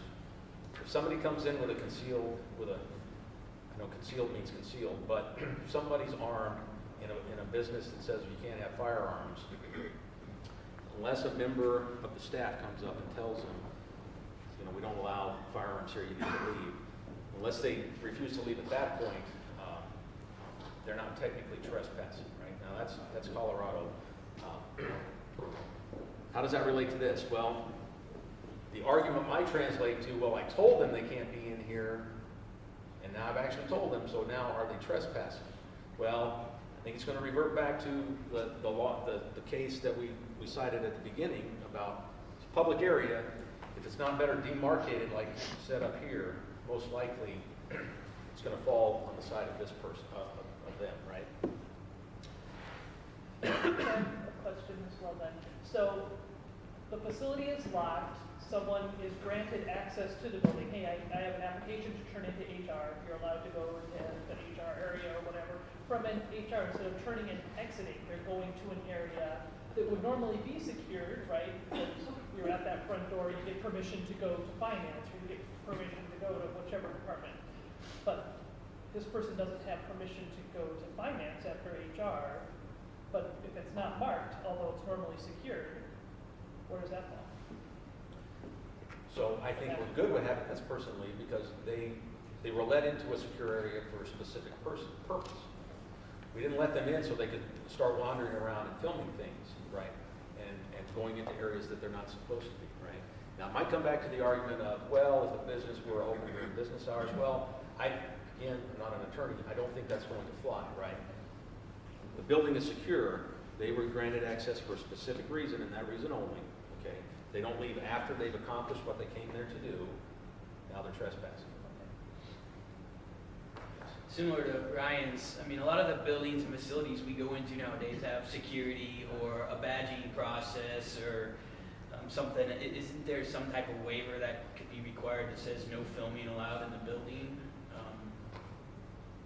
If somebody comes in with a concealed, I know concealed means concealed, but if somebody's armed in a business that says you can't have firearms, unless a member of the staff comes up and tells them, we don't allow firearms here, you need to leave. Unless they refuse to leave at that point, they're not technically trespassing, right? Now that's Colorado. How does that relate to this? Well, the argument might translate to, well, I told them they can't be in here, and now I've actually told them, so now are they trespassing? Well, I think it's going to revert back to the case that we cited at the beginning about public area. If it's not better demarcated like set up here, most likely it's going to fall on the side of this person, of them, right? A question as well then. So the facility is locked, someone is granted access to the building. Hey, I have an application to turn into HR. You're allowed to go into an HR area or whatever. From an HR, instead of turning and exiting, they're going to an area that would normally be secured, right? Because you're at that front door, you get permission to go to finance, or you get permission to go to whichever department. But this person doesn't have permission to go to finance after HR, but if it's not marked, although it's normally secured, where does that fall? So I think we're good with having this person leave because they were let into a secure area for a specific purpose. We didn't let them in so they could start wandering around and filming things, right? And going into areas that they're not supposed to be, right? Now, it might come back to the argument of, well, if the business were open during business hours, well, again, I'm not an attorney, I don't think that's going to fly, right? The building is secure, they were granted access for a specific reason and that reason only, okay? They don't leave after they've accomplished what they came there to do, now they're trespassing. Similar to Ryan's, I mean, a lot of the buildings and facilities we go into nowadays have security or a badging process or something. Isn't there some type of waiver that could be required that says no filming allowed in the building?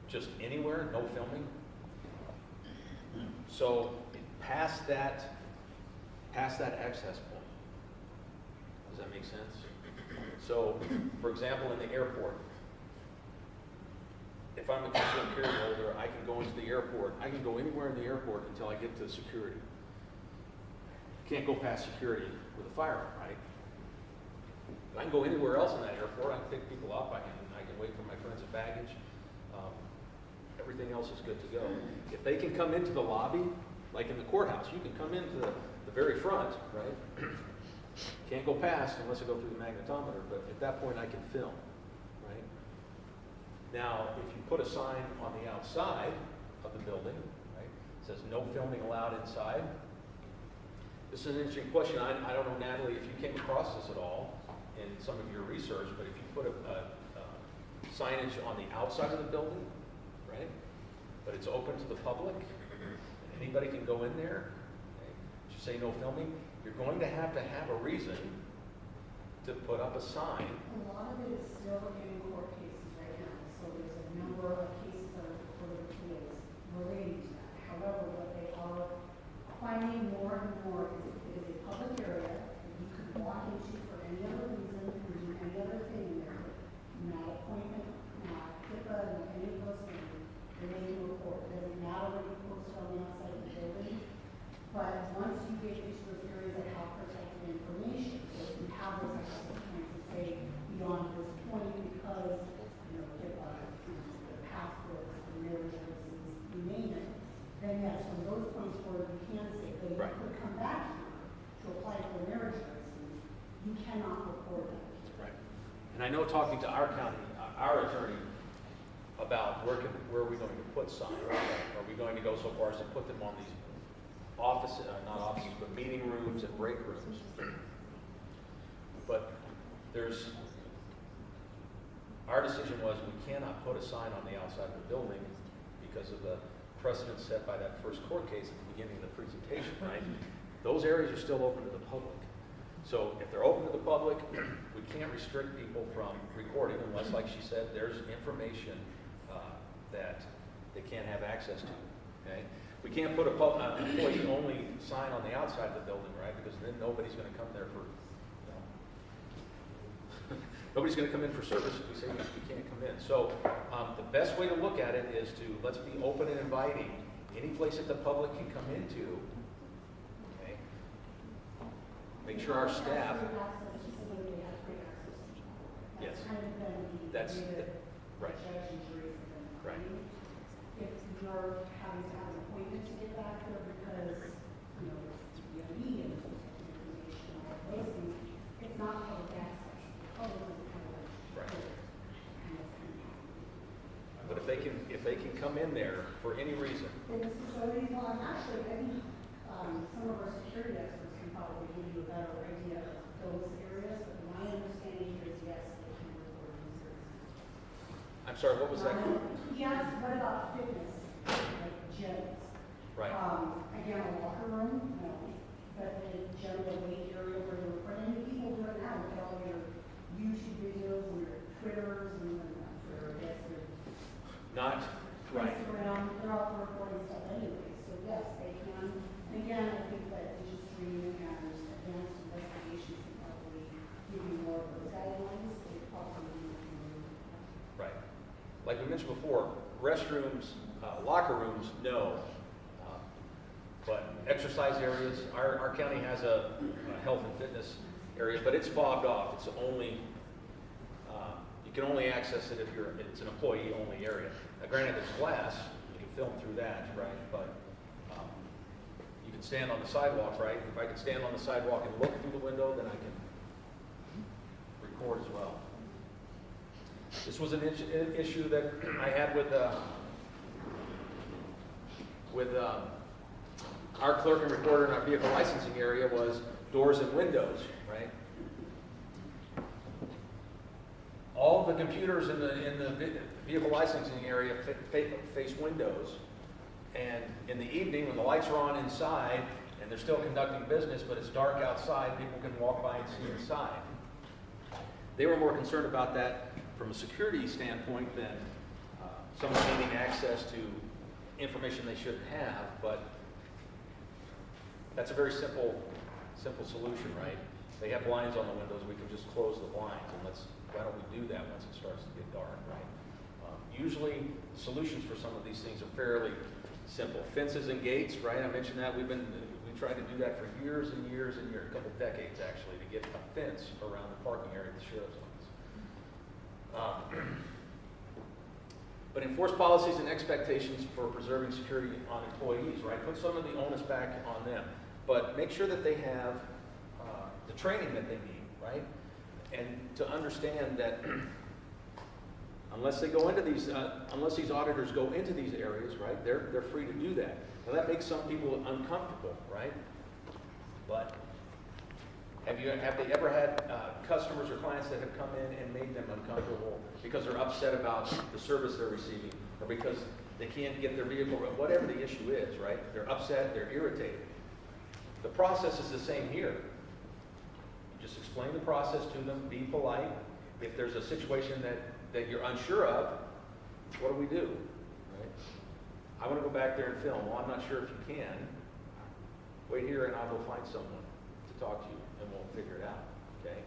Just anywhere, no filming? So past that access point, does that make sense? So, for example, in the airport, if I'm a concealed carry holder, I can go into the airport. I can go anywhere in the airport until I get to security. Can't go past security with a firearm, right? But I can go anywhere else in that airport. I can pick people up. I can wait for my friends at baggage. Everything else is good to go. If they can come into the lobby, like in the courthouse, you can come into the very front, right? Can't go past unless I go through the magnetometer, but at that point I can film, right? Now, if you put a sign on the outside of the building, right, it says no filming allowed inside. This is an interesting question. I don't know, Natalie, if you came across this at all in some of your research, but if you put a signage on the outside of the building, right, but it's open to the public, anybody can go in there, okay, you say no filming, you're going to have a reason to put up a sign. A lot of it is still in court cases right now, so there's a number of cases that are before the appeals relating to that. However, what they are finding more and more is it is a public area that you could walk into for any other reason and do any other thing in there. Not appointment, not HIPAA, not any of those things. Relating to a court. It doesn't matter what you post on the outside of the building, but once you get into those areas that have protected information, so if you have those access points to say beyond this point because, HIPAA, the passports, the marriage licenses, you name it, then yes, from those points forward, you can say, but if you could come back here to apply for a marriage license, you cannot record that. Right. And I know talking to our county, our attorney, about where are we going to put signs? Are we going to go so far as to put them on these offices, not offices, but meeting rooms and break rooms? But our decision was we cannot put a sign on the outside of the building because of the precedent set by that first court case at the beginning of the presentation, right? Those areas are still open to the public. So if they're open to the public, we can't restrict people from recording unless, like she said, there's information that they can't have access to. okay? We can't put an employee-only sign on the outside of the building, right? Because then nobody's gonna come there for, nobody's gonna come in for service if we say we can't come in. So, the best way to look at it is to, let's be open and inviting, any place that the public can come into, okay? Make sure our staff, yes, that's, right, right. If you're having to have an appointment to get back there because, you know, you have a meeting, information, all of those things, it's not public access. Right. But if they can come in there for any reason, And the facilities, well, actually, I think, some of our security experts can probably give you a better idea of those areas, but my understanding is yes, they can report users. I'm sorry, what was that? Yes, what about fitness, like gyms? Right. Again, a locker room, no, but the general weight area where they're recording, people do it now, with all your YouTube videos and your Twitters and Twitter, I guess, your Not, right. Instagram, they're all recording stuff anyway, so yes, they can. And again, I think that industry and advanced investigations can probably give you more of those guidelines, they probably need to move. Right. Like we mentioned before, restrooms, locker rooms, no. But exercise areas, our county has a health and fitness area, but it's fobbed off. It's only, you can only access it if it's an employee-only area. Now granted, there's glass, you can film through that, right? But you can stand on the sidewalk, right? If I can stand on the sidewalk and look through the window, then I can record as well. This was an issue that I had with our clerk and recorder in our vehicle licensing area was doors and windows, right? All the computers in the vehicle licensing area face windows, and in the evening when the lights are on inside and they're still conducting business, but it's dark outside, people can walk by and see inside. They were more concerned about that from a security standpoint than someone needing access to information they shouldn't have, but that's a very simple solution, right? They have blinds on the windows, we can just close the blinds, and why don't we do that once it starts to get dark, right? Usually, solutions for some of these things are fairly simple. Fences and gates, right? I mentioned that, we tried to do that for years and years and years, a couple decades actually, to get a fence around the parking area of the sheriff's office. But enforce policies and expectations for preserving security on employees, right? Put some of the onus back on them. But make sure that they have the training that they need, right? And to understand that unless they go into these, unless these auditors go into these areas, right, they're free to do that. Now that makes some people uncomfortable, right? But have they ever had customers or clients that have come in and made them uncomfortable because they're upset about the service they're receiving, or because they can't get their vehicle, whatever the issue is, right? They're upset, they're irritated. The process is the same here. You just explain the process to them, be polite. If there's a situation that you're unsure of, what do we do? Right? I want to go back there and film. Well, I'm not sure if you can. Wait here and I'll go find someone to talk to you and we'll figure it out, okay?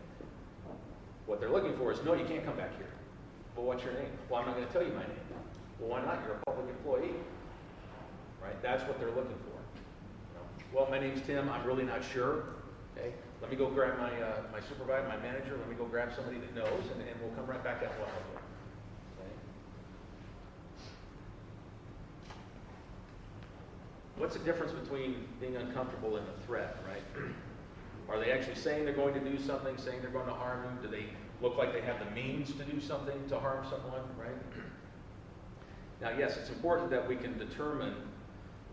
What they're looking for is, no, you can't come back here. Well, what's your name? Well, I'm not going to tell you my name. Well, why not? You're a public employee, right? That's what they're looking for. You know, well, my name's Tim. I'm really not sure, okay? Let me go grab my supervisor, my manager. Let me go grab somebody that knows, and we'll come right back out and we'll help you. Okay? What's the difference between being uncomfortable and a threat, right? Are they actually saying they're going to do something, saying they're going to harm you? Do they look like they have the means to do something to harm someone, right? Now, yes, it's important that we can determine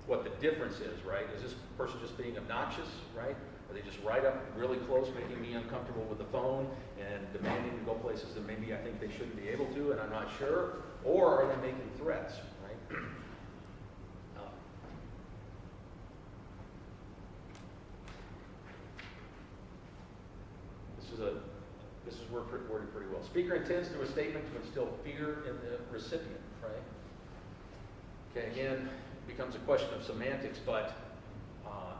what the difference is, right? Is this person just being obnoxious, right? Are they just right up really close, making me uncomfortable with the phone and demanding to go places that maybe I think they shouldn't be able to and I'm not sure? Or are they making threats, right? This is worded pretty well. Speaker intends through a statement to instill fear in the recipient, right? Okay, again, becomes a question of semantics, but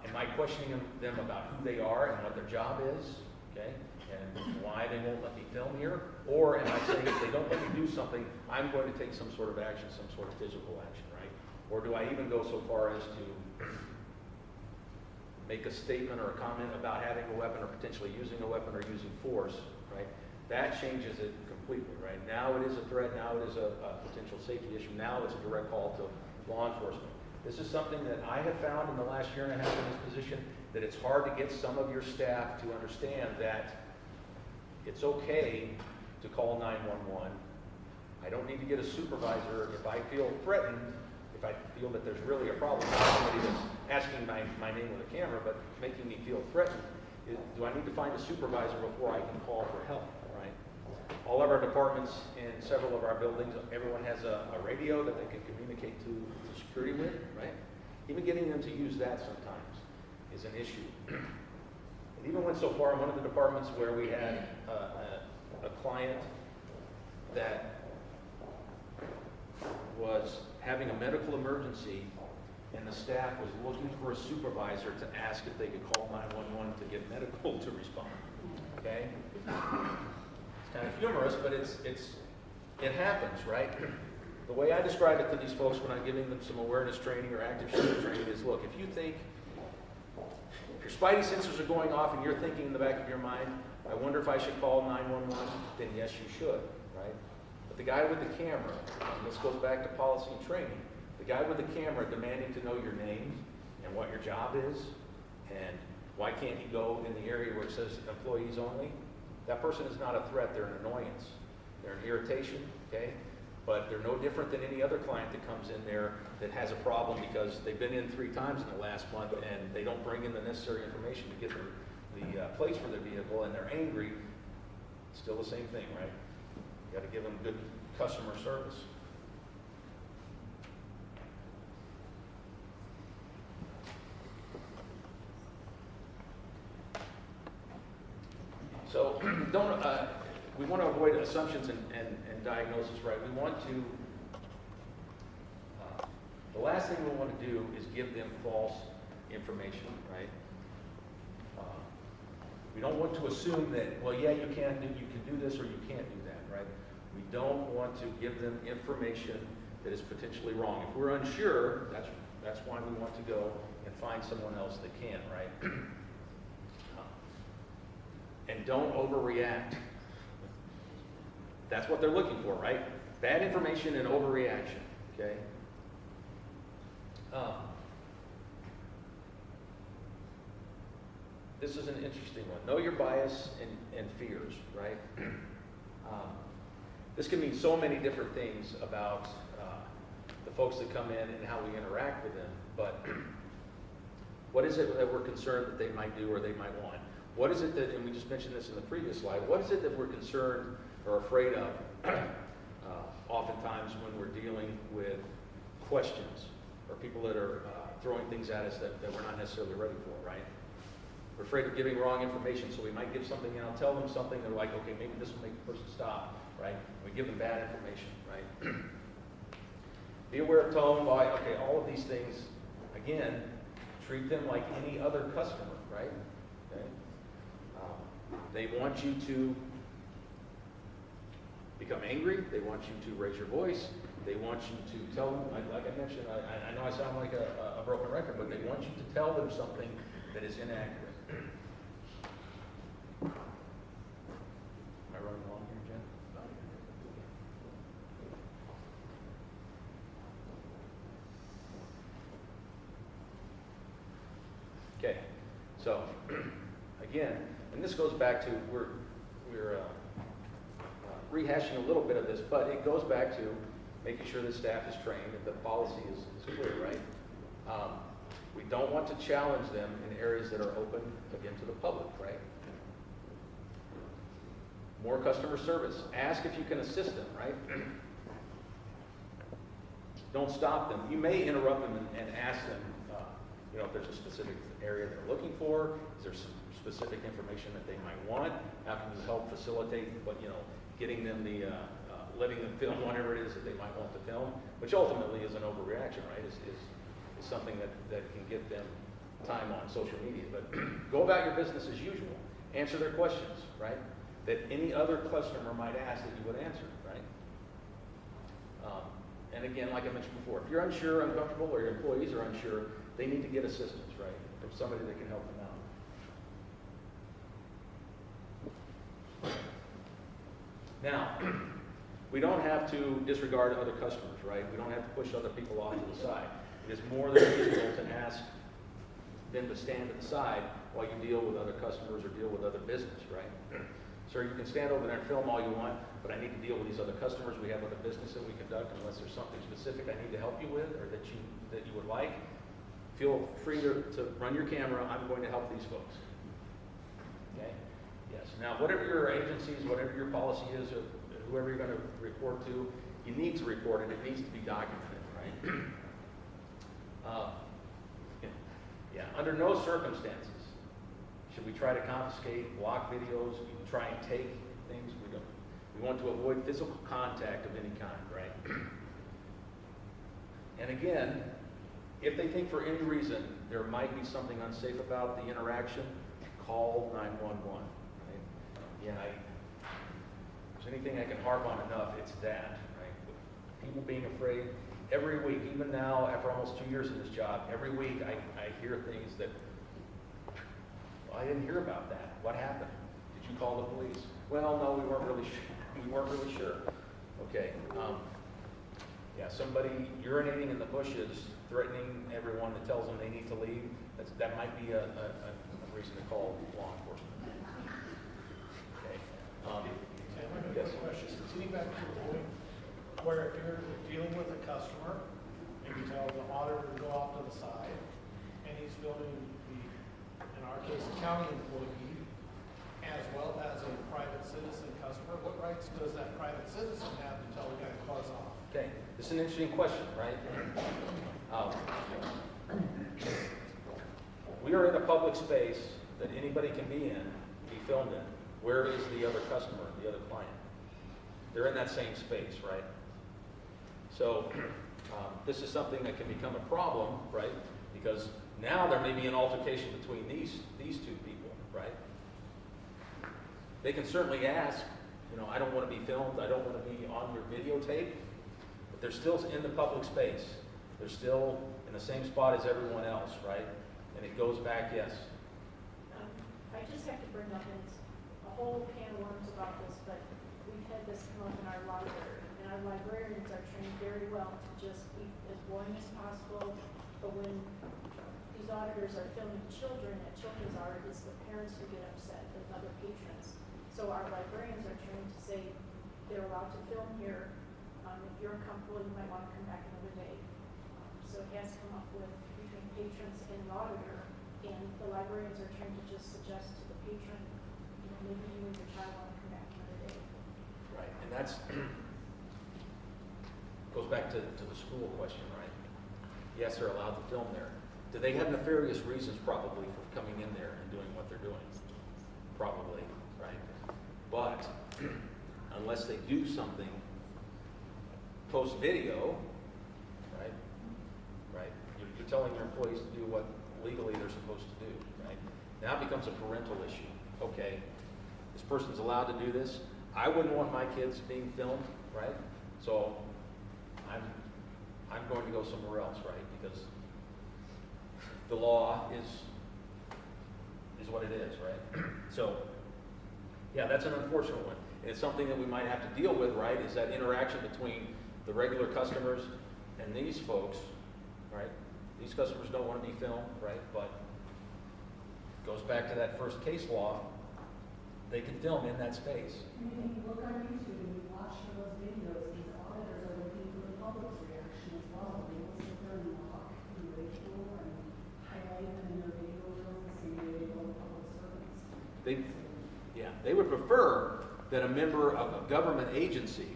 am I questioning them about who they are and what their job is, okay? And why they won't let me film here? Or am I saying if they don't let me do something, I'm going to take some sort of action, some sort of physical action, right? Or do I even go so far as to make a statement or a comment about having a weapon or potentially using a weapon or using force, right? That changes it completely, right? Now it is a threat, now it is a potential safety issue, now it's a direct call to law enforcement. This is something that I have found in the last year and a half in this position, that it's hard to get some of your staff to understand that it's okay to call 911. I don't need to get a supervisor if I feel threatened, if I feel that there's really a problem, not somebody that's asking my name with a camera, but making me feel threatened. Do I need to find a supervisor before I can call for help, right? All of our departments in several of our buildings, everyone has a radio that they can communicate to security with, right? Even getting them to use that sometimes is an issue. It even went so far in one of the departments where we had a client that was having a medical emergency, and the staff was looking for a supervisor to ask if they could call 911 to get medical to respond. Okay? It's kind of humorous, but it happens, right? The way I describe it to these folks when I'm giving them some awareness training or active shooter training is, look, if you think, if your spidey sensors are going off and you're thinking in the back of your mind, I wonder if I should call 911, then yes, you should, right? But the guy with the camera, and this goes back to policy and training, the guy with the camera demanding to know your name and what your job is, and why can't he go in the area where it says employees only, that person is not a threat, they're an annoyance. They're an irritation, okay? But they're no different than any other client that comes in there that has a problem because they've been in 3 times in the last month and they don't bring in the necessary information to get the plates for their vehicle, and they're angry. Still the same thing, right? You got to give them good customer service. So we want to avoid assumptions and diagnosis, right? We want to, the last thing we want to do is give them false information, right? We don't want to assume that, well, yeah, you can do this or you can't do that, right? We don't want to give them information that is potentially wrong. If we're unsure, that's why we want to go and find someone else that can, right? And don't overreact. That's what they're looking for, right? Bad information and overreaction, okay? This is an interesting one. Know your bias and fears, right? This can mean so many different things about the folks that come in and how we interact with them, but what is it that we're concerned that they might do or they might want? What is it that, and we just mentioned this in the previous slide, what is it that we're concerned or afraid of oftentimes when we're dealing with questions or people that are throwing things at us that we're not necessarily ready for, right? We're afraid of giving wrong information, so we might give something and I'll tell them something, they're like, okay, maybe this will make the person stop, right? We give them bad information, right? Be aware of tone, okay, all of these things, again, treat them like any other customer, right? Okay? They want you to become angry. They want you to raise your voice. They want you to tell them, like I mentioned, I know I sound like a broken record, but they want you to tell them something that is inaccurate. Am I running along here, Jen? Okay, so again, and this goes back to, we're rehashing a little bit of this, but it goes back to making sure the staff is trained and the policy is clear, right? We don't want to challenge them in areas that are open, again, to the public, right? More customer service. Ask if you can assist them, right? Don't stop them. You may interrupt them and ask them, if there's a specific area they're looking for, is there some specific information that they might want? How can you help facilitate, but getting them letting them film whatever it is that they might want to film, which ultimately is an overreaction, right? Is it's something that can get them time on social media. But go about your business as usual. Answer their questions, right? That any other customer might ask that you would answer, right? And again, like I mentioned before, if you're unsure, uncomfortable, or your employees are unsure, they need to get assistance, right? From somebody that can help them out. Now, we don't have to disregard other customers, right? We don't have to push other people off to the side. It is more than reasonable to ask them to stand to the side while you deal with other customers or deal with other business, right? Sir, you can stand over there and film all you want, but I need to deal with these other customers. We have other business that we conduct. Unless there's something specific I need to help you with or that you would like, feel free to run your camera. I'm going to help these folks. Okay? Yes. Now, whatever your agencies, whatever your policy is, or whoever you're going to report to, you need to report it. It needs to be documented, right? Yeah. Under no circumstances should we try to confiscate, block videos, even try and take things. We don't. We want to avoid physical contact of any kind, right? And again, if they think for any reason there might be something unsafe about the interaction, call 911. Right? Yeah, if there's anything I can harp on enough, it's that. Right? People being afraid. Every week, even now, after almost 2 years in this job, every week I hear things that, well, I didn't hear about that. What happened? Did you call the police? Well, no, we weren't really sure. We weren't really sure. Okay. Yeah, somebody urinating in the bushes, threatening everyone that tells them they need to leave. That might be a reason to call law enforcement. Okay. Yes. Question. Getting back to the point where if you're dealing with a customer and you tell the auditor to go off to the side, and he's filming in our case, a county employee, as well as a private citizen customer, what rights does that private citizen have to tell the guy to buzz off? Okay, this is an interesting question, right? We are in a public space that anybody can be filmed in. Where is the other customer, the other client? They're in that same space, right? So this is something that can become a problem, right? Because now there may be an altercation between these two people, right? They can certainly ask, I don't want to be filmed, I don't want to be on your videotape, but they're still in the public space. They're still in the same spot as everyone else, right? And it goes back, yes. I just have to bring up, and it's a whole can of worms about this, but we've had this come up in our library, and our librarians are trained very well to just be as boring as possible, but when these auditors are filming children at children's art, it's the parents who get upset with other patrons. So our librarians are trained to say they're allowed to film here. If you're uncomfortable, you might want to come back another day. So it has come up with between patrons and the auditor, and the librarians are trained to just suggest to the patron, maybe you and your child want to come back another day. Right, and that's goes back to the school question, right? Yes, they're allowed to film there. Do they have nefarious reasons probably for coming in there and doing what they're doing? Probably, right? But unless they do something post video, right? You're telling your employees to do what legally they're supposed to do, right? Now it becomes a parental issue. Okay, this person's allowed to do this. I wouldn't want my kids being filmed, right? So I'm going to go somewhere else, right? Because the law is what it is, right? So, yeah, that's an unfortunate one. And it's something that we might have to deal with, right? Is that interaction between the regular customers and these folks, right? These customers don't want to be filmed, right? But it goes back to that first case law. They can film in that space. And if you look on YouTube and you watch those videos, these auditors are looking for the public's reaction as well. They will sit there and talk and ridicule and highlight them in their video reels the same way they go to public servants. They would prefer that a member of a government agency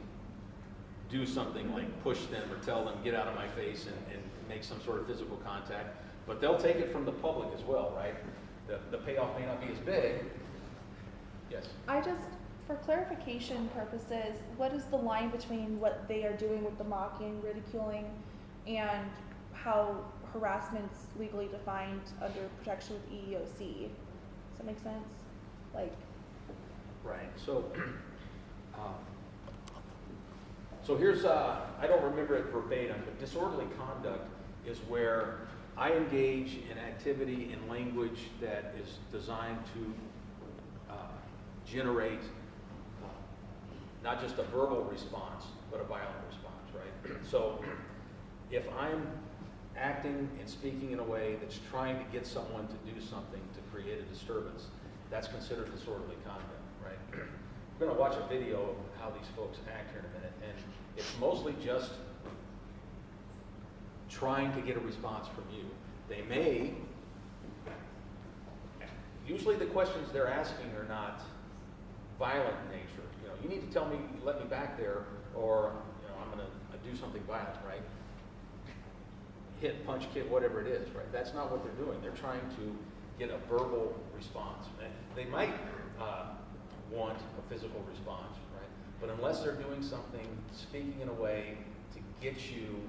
do something like push them or tell them, get out of my face, and make some sort of physical contact. But they'll take it from the public as well, right? The payoff may not be as big. Yes? For clarification purposes, what is the line between what they are doing with the mocking, ridiculing, and how harassment's legally defined under protection with EEOC. Does that make sense? Like, Right, so, so here's, I don't remember it verbatim, but disorderly conduct is where I engage in activity and language that is designed to generate not just a verbal response, but a violent response, right? So if I'm acting and speaking in a way that's trying to get someone to do something to create a disturbance, that's considered disorderly conduct, right? We're going to watch a video of how these folks act here in a minute, and it's mostly just trying to get a response from you. They may, usually the questions they're asking are not violent in nature. You know, you need to tell me, let me back there, or, you know, I'm going to do something violent, right? Hit, punch, kick, whatever it is, right? That's not what they're doing. They're trying to get a verbal response. And they might want a physical response, right? But unless they're doing something, speaking in a way to get you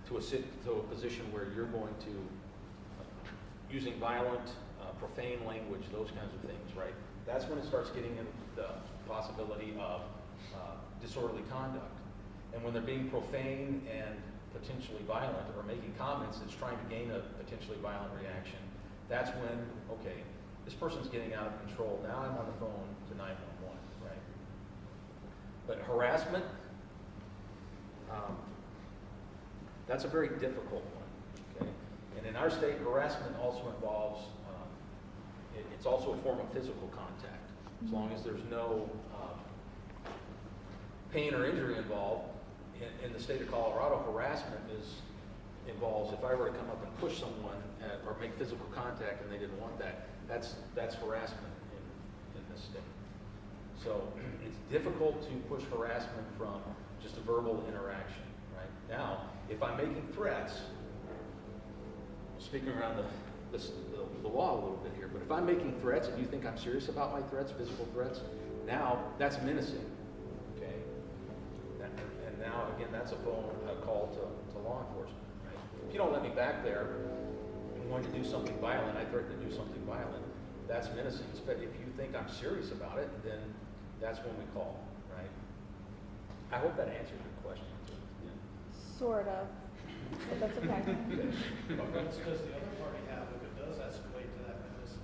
to a position where you're going to, using violent, profane language, those kinds of things, right? That's when it starts getting into the possibility of disorderly conduct. And when they're being profane and potentially violent or making comments that's trying to gain a potentially violent reaction, that's when, okay, this person's getting out of control. Now I'm on the phone to 911, right? But harassment, that's a very difficult one, okay? And in our state, harassment also involves, it's also a form of physical contact. As long as there's no pain or injury involved, in the state of Colorado, harassment involves, if I were to come up and push someone or make physical contact and they didn't want that, that's harassment in this state. So it's difficult to push harassment from just a verbal interaction, right? Now, if I'm making threats, speaking around the law a little bit here, but if I'm making threats and you think I'm serious about my threats, physical threats, now that's menacing, okay? And now, again, that's a call to law enforcement, right? If you don't let me back there, I'm going to do something violent, I threaten to do something violent, that's menacing. But if you think I'm serious about it, then that's when we call, right? I hope that answers your question. Yeah. sort of, but that's okay. What rights does the other party have if it does escalate to that menacing?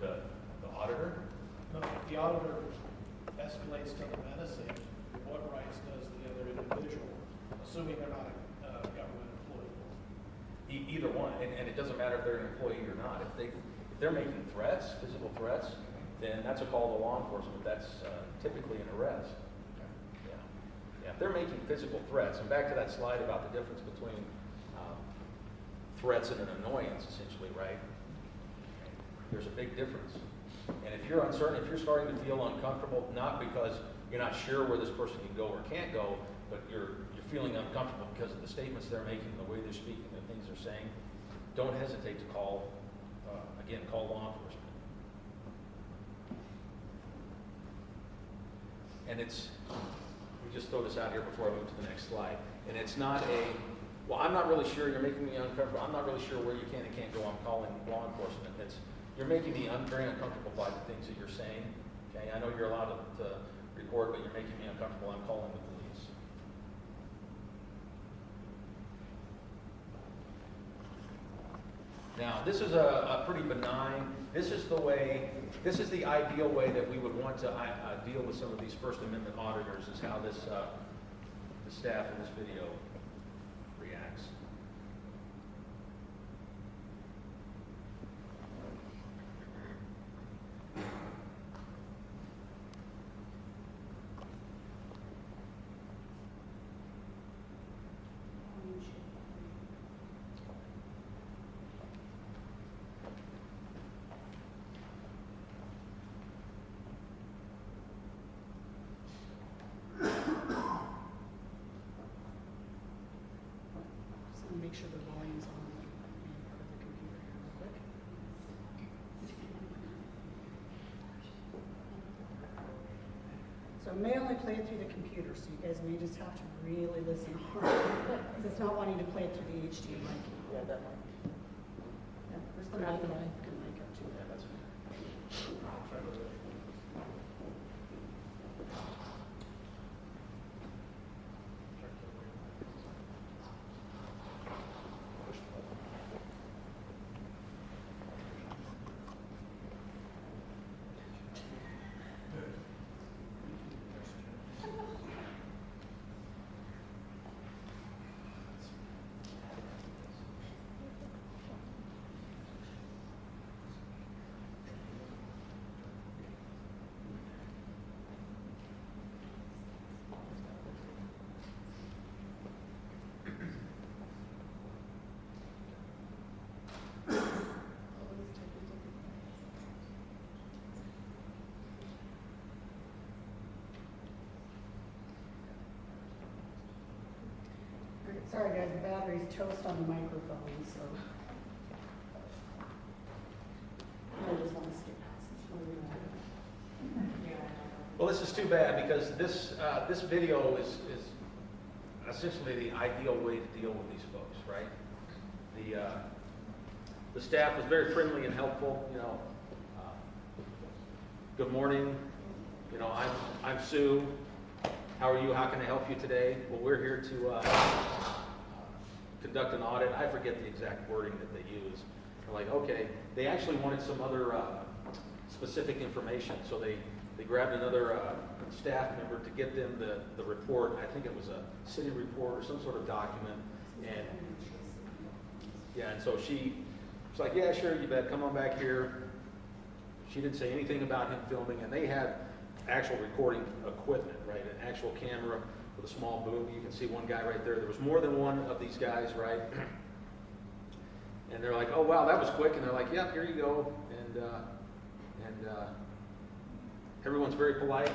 The auditor? No, if the auditor escalates to the menacing, what rights does the other individual, assuming they're not a government employee? Either one, and it doesn't matter if they're an employee or not. If they're making threats, physical threats, then that's a call to law enforcement. That's typically an arrest. Yeah. If they're making physical threats, and back to that slide about the difference between threats and an annoyance, essentially, right? There's a big difference. And if you're uncertain, if you're starting to feel uncomfortable, not because you're not sure where this person can go or can't go, but you're feeling uncomfortable because of the statements they're making, the way they're speaking, the things they're saying, don't hesitate to call, call law enforcement. And we just throw this out here before I move to the next slide. And it's not well, I'm not really sure, you're making me uncomfortable, I'm not really sure where you can and can't go, I'm calling law enforcement. You're making me very uncomfortable by the things that you're saying. Okay, I know you're allowed to record, but you're making me uncomfortable, I'm calling the police. Now, this is a pretty benign, this is the ideal way that we would want to deal with some of these First Amendment auditors, is how the staff in this video reacts. So it may only play it through the computer, so you guys may just have to really listen hard. Because it's not wanting to play it through the HDMI key. Yeah, that might. Yeah, where's the mic? Good mic up to Yeah, that's. Sorry guys, the battery's toast on the microphone, so. I just want to skip past this one. Well, this is too bad because this video is essentially the ideal way to deal with these folks, right? The staff was very friendly and helpful. You know, good morning. You know, I'm Sue. How are you? How can I help you today? Well, we're here to conduct an audit. I forget the exact wording that they use. They're like, okay, they actually wanted some other specific information, so they grabbed another staff member to get them the report. I think it was a city report or some sort of document. And yeah, and so she was like, yeah, sure, you bet, come on back here. She didn't say anything about him filming, and they had actual recording equipment, right? An actual camera with a small boom. You can see one guy right there. There was more than one of these guys, right? And they're like, oh, wow, that was quick. And they're like, yeah, here you go. And everyone's very polite.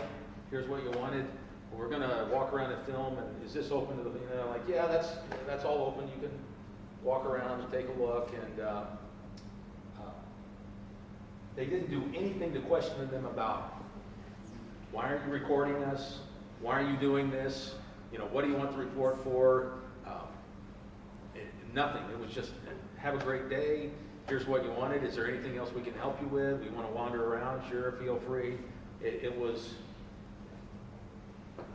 Here's what you wanted. We're going to walk around and film. And is this open to the, you know, like, yeah, that's all open. You can walk around and take a look. And they didn't do anything to question them about, why aren't you recording us? Why are you doing this? You know, what do you want the report for? Nothing. It was just, have a great day. Here's what you wanted. Is there anything else we can help you with? We want to wander around. Sure, feel free. It was,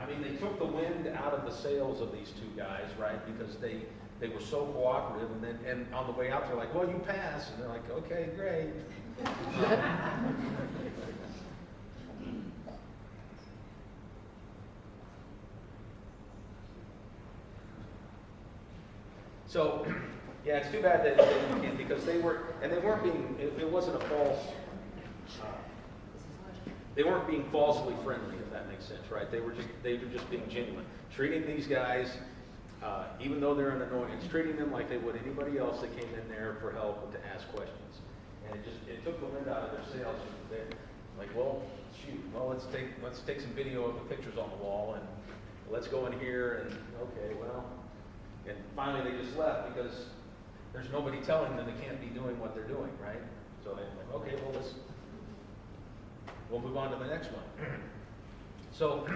I mean, they took the wind out of the sails of these two guys, right? Because they were so cooperative. And on the way out, they're like, well, you pass. And they're like, okay, great. So, yeah, it's too bad that they didn't, because they weren't being, it wasn't a false, they weren't being falsely friendly, if that makes sense, right? They were just being genuine. Treating these guys, even though they're an annoyance, treating them like they would anybody else that came in there for help and to ask questions. And it took the wind out of their sails. They're like, well, shoot, well, let's take some video of the pictures on the wall, and let's go in here, and okay, well. And finally they just left because there's nobody telling them they can't be doing what they're doing, right? So they're like, okay, well, we'll move on to the next one. So,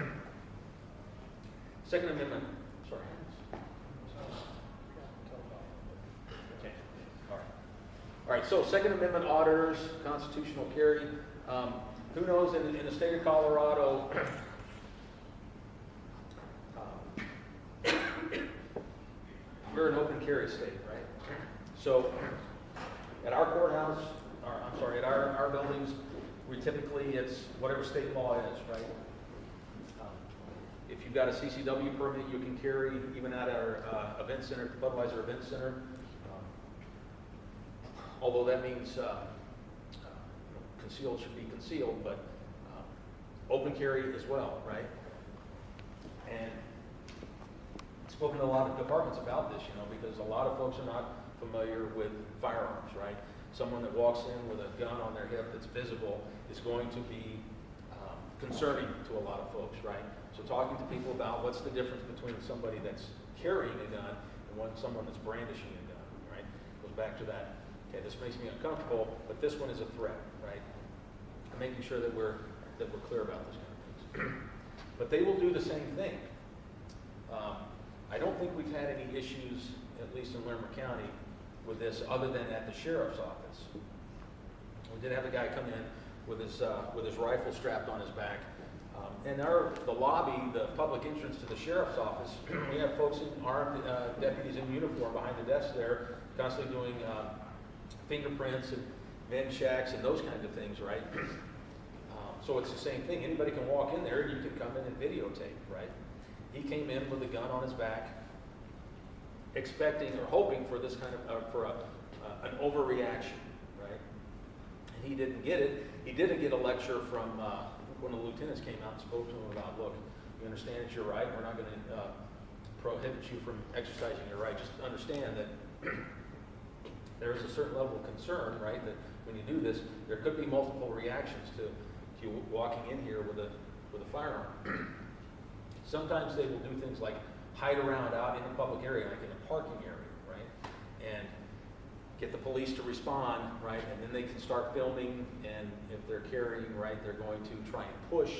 Second Amendment, sorry. Okay, all right. All right, so Second Amendment auditors, constitutional carry. Who knows, in the state of Colorado, we're an open carry state, right? So at our courthouse, at our buildings, we typically, it's whatever state law is, right? If you've got a CCW permit, you can carry even at our event center, Budweiser Event Center. Although that means concealed should be concealed, but open carry as well, right? And spoken to a lot of departments about this, because a lot of folks are not familiar with firearms, right? Someone that walks in with a gun on their hip that's visible is going to be concerning to a lot of folks, right? So talking to people about what's the difference between somebody that's carrying a gun and someone that's brandishing a gun, right? Goes back to that, okay, this makes me uncomfortable, but this one is a threat, right? And making sure that we're clear about those kind of things. But they will do the same thing. I don't think we've had any issues, at least in Larimer County, with this other than at the sheriff's office. We did have a guy come in with his rifle strapped on his back. And the lobby, the public entrance to the sheriff's office, we have folks armed deputies in uniform behind the desk there, constantly doing fingerprints and men checks and those kinds of things, right? So it's the same thing. Anybody can walk in there and you can come in and videotape, right? He came in with a gun on his back, expecting or hoping for this kind of an overreaction, right? And he didn't get it. He didn't get a lecture from one of the lieutenants came out and spoke to him about, look, you understand it's your right. We're not going to prohibit you from exercising your right. Just understand that there is a certain level of concern, right? That when you do this, there could be multiple reactions to you walking in here with a firearm. Sometimes they will do things like hide around out in a public area, like in a parking area, right? And get the police to respond, right? And then they can start filming, and if they're carrying, right, they're going to try and push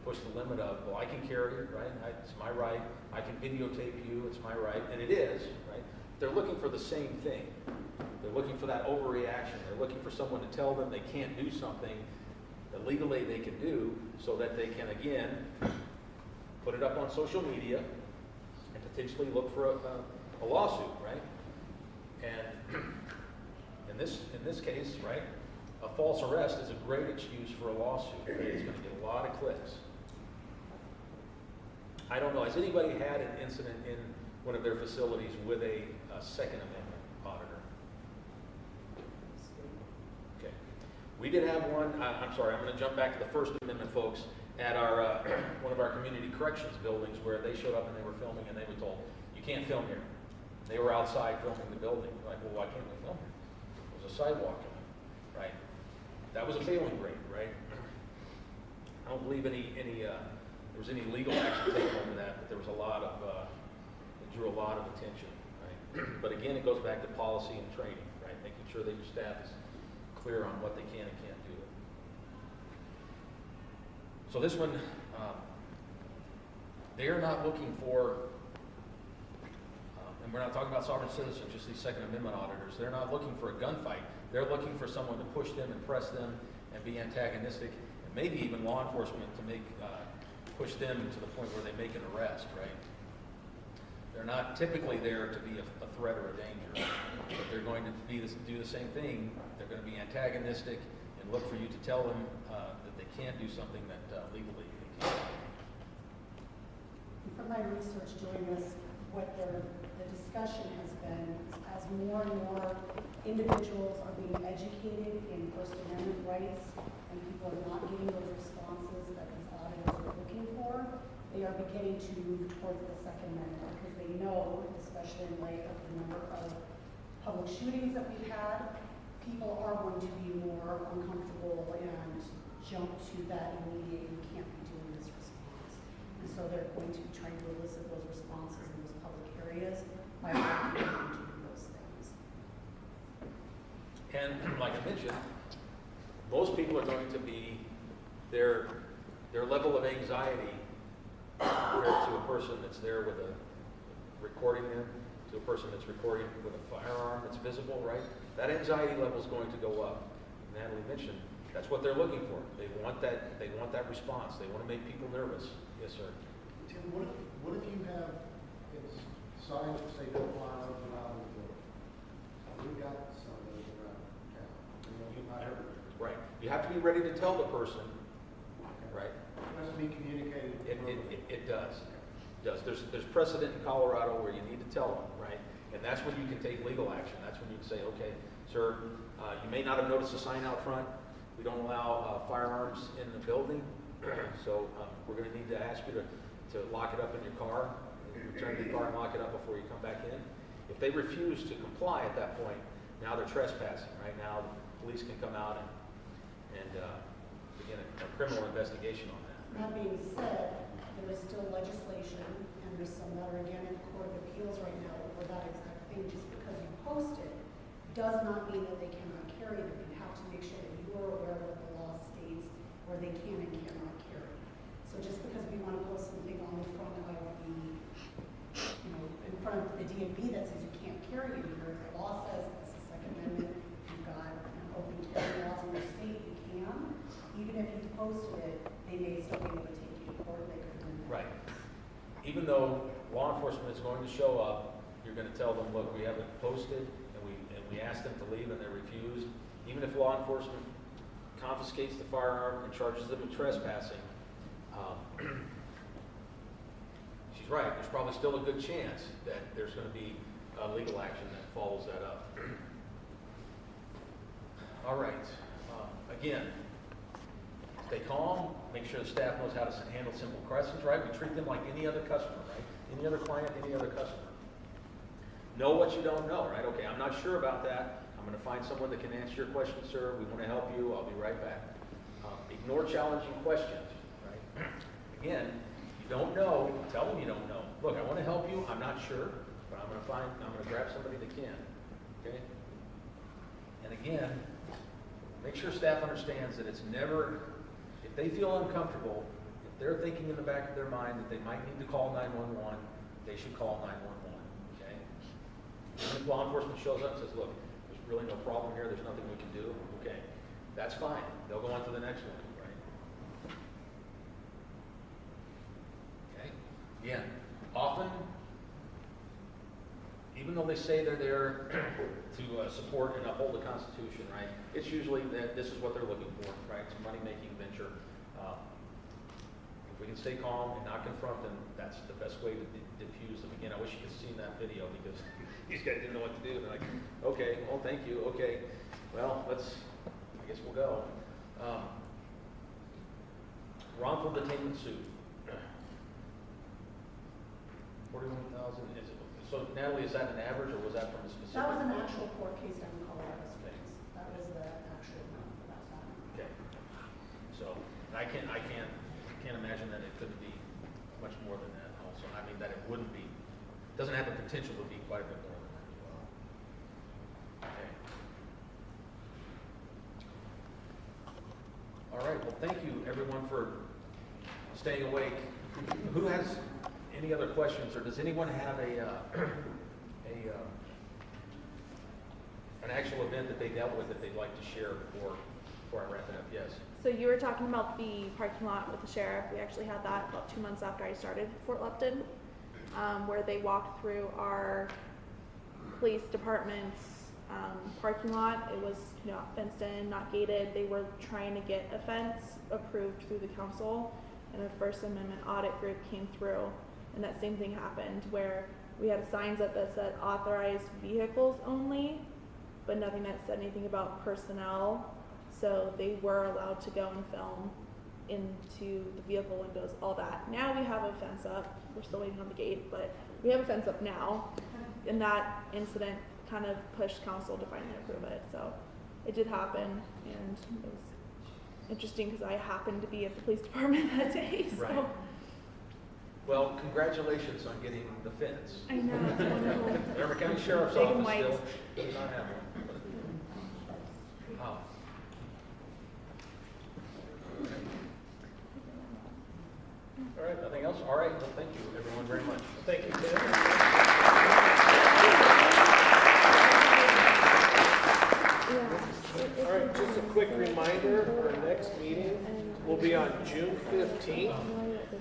the limit of, well, I can carry it, right? It's my right. I can videotape you. It's my right. And it is, right? They're looking for the same thing. They're looking for that overreaction. They're looking for someone to tell them they can't do something that legally they can do so that they can, again, put it up on social media and potentially look for a lawsuit, right? And in this case, right, a false arrest is a great excuse for a lawsuit. Right? It's going to get a lot of clicks. I don't know. Has anybody had an incident in one of their facilities with a Second Amendment auditor? Okay. We did have one. I'm sorry. I'm going to jump back to the First Amendment folks at our one of our community corrections buildings where they showed up and they were filming and they were told, you can't film here. They were outside filming the building. Like, well, why can't we film here? There's a sidewalk, right? That was a failing rate, right? I don't believe there was any legal action taken over that, but there was a lot of, it drew a lot of attention, right? But again, it goes back to policy and training, right? Making sure that your staff is clear on what they can and can't do. So this one, they are not looking for, and we're not talking about sovereign citizens, just these Second Amendment auditors. They're not looking for a gunfight. They're looking for someone to push them and press them and be antagonistic, and maybe even law enforcement to push them to the point where they make an arrest, right? They're not typically there to be a threat or a danger, but they're going to do the same thing. They're going to be antagonistic and look for you to tell them that they can't do something that legally they can't. From my research doing this, what the discussion has been, as more and more individuals are being educated in First Amendment rights, and people are not getting those responses that these auditors are looking for, they are beginning to move towards the Second Amendment because they know, especially in light of the number of public shootings that we've had, people are going to be more uncomfortable and jump to that immediate, you can't be doing this response. And so they're going to be trying to elicit those responses in those public areas by working to do those things. And like I mentioned, most people are going to be, their level of anxiety compared to a person that's there with recording them, to a person that's recording with a firearm that's visible, right? That anxiety level is going to go up. Natalie mentioned, that's what they're looking for. They want that response. They want to make people nervous. Yes, sir. Tim, what if you have signs that say no firearms allowed in the building? We've got some of those around town. Right. You have to be ready to tell the person, right? It has to be communicated. It does. It does. There's precedent in Colorado where you need to tell them, right? And that's when you can take legal action. That's when you can say, okay, sir, you may not have noticed a sign out front. We don't allow firearms in the building, so we're going to need to ask you to lock it up in your car, return your car and lock it up before you come back in. If they refuse to comply at that point, now they're trespassing. Right now, the police can come out and begin a criminal investigation on that. That being said, there is still legislation, and there's some that are again in the Court of Appeals right now over that exact thing. Just because you post it does not mean that they cannot carry them. You have to make sure that you are aware of what the law states where they can and cannot carry. So just because we want to post they may still be able to take you to court, they could. Right. Even though law enforcement is going to show up, you're gonna tell them, look, we have it posted, and we asked them to leave and they refused. Even if law enforcement confiscates the firearm and charges them with trespassing, she's right, there's probably still a good chance that there's gonna be legal action that follows that up. All right, again, stay calm, make sure the staff knows how to handle simple questions, right? We treat them like any other customer, right? Any other client, any other customer. Know what you don't know, right? Okay, I'm not sure about that. I'm gonna find someone that can answer your question, sir. We wanna help you. I'll be right back. Ignore challenging questions, right? Again, you don't know, tell them you don't know. Look, I wanna help you. I'm not sure, but I'm gonna grab somebody that can, okay? And again, make sure staff understands that it's never, if they feel uncomfortable, if they're thinking in the back of their mind that they might need to call 911, they should call 911, okay? Even if law enforcement shows up and says, look, there's really no problem here, there's nothing we can do, okay, that's fine. They'll go on to the next one, right? Okay? Again, often, even though they say they're there to support and uphold the Constitution, right? It's usually that this is what they're looking for, right? It's a money-making venture. If we can stay calm and not confront them, that's the best way to diffuse them. Again, I wish you could have seen that video because these guys didn't know what to do. They're like, okay, well, thank you. Okay, well, I guess we'll go. Wrongful detainment suit. 41,000, is it? So Natalie, is that an average or was that from a specific? That was an actual court case down in Colorado Springs. That was the actual amount for that time. Okay. So I can't imagine that it couldn't be much more than that also. I mean, that it wouldn't be, doesn't have the potential to be quite a bit more than that as well. Okay. All right, well, thank you everyone for staying awake. Who has any other questions, or does anyone have an actual event that they dealt with that they'd like to share before I wrap it up? Yes. So you were talking about the parking lot with the sheriff. We actually had that about 2 months after I started Fort Lupton, where they walked through our police department's parking lot. It was not fenced in, not gated. They were trying to get a fence approved through the council, and a First Amendment audit group came through, and that same thing happened where we had signs up that said authorized vehicles only, but nothing that said anything about personnel. So they were allowed to go and film into the vehicle windows, all that. Now we have a fence up. We're still waiting on the gate, but we have a fence up now. And that incident kind of pushed council to finally approve it. So it did happen, and it was interesting because I happened to be at the police department that day. So. Right. Well, congratulations on getting the fence. I know, it's wonderful. Denver County Sheriff's Big and Office white. still does not have one. Wow. All right, nothing else? All right, well, thank you everyone very much. Thank you, Tim. All right, just a quick reminder, our next meeting will be on June 15th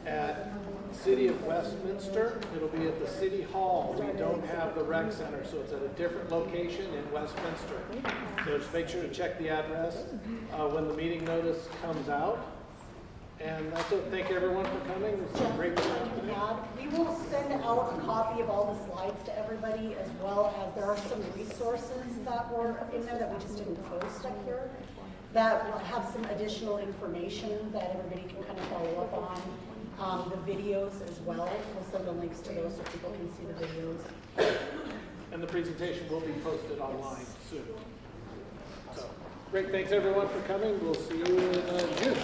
at City of Westminster. It'll be at the City Hall. We don't have the rec center, so it's at a different location in Westminster. So just make sure to check the address when the meeting notice comes out. And that's it. Thank you everyone for coming. It was a great time today. We will send out a copy of all the slides to everybody, as well as there are some resources that were in there that we just didn't post up here that will have some additional information that everybody can kind of follow up on. The videos as well. We'll send the links to those so people can see the videos. And the presentation will be posted online soon. So, great. Thanks everyone for coming. We'll see you in June.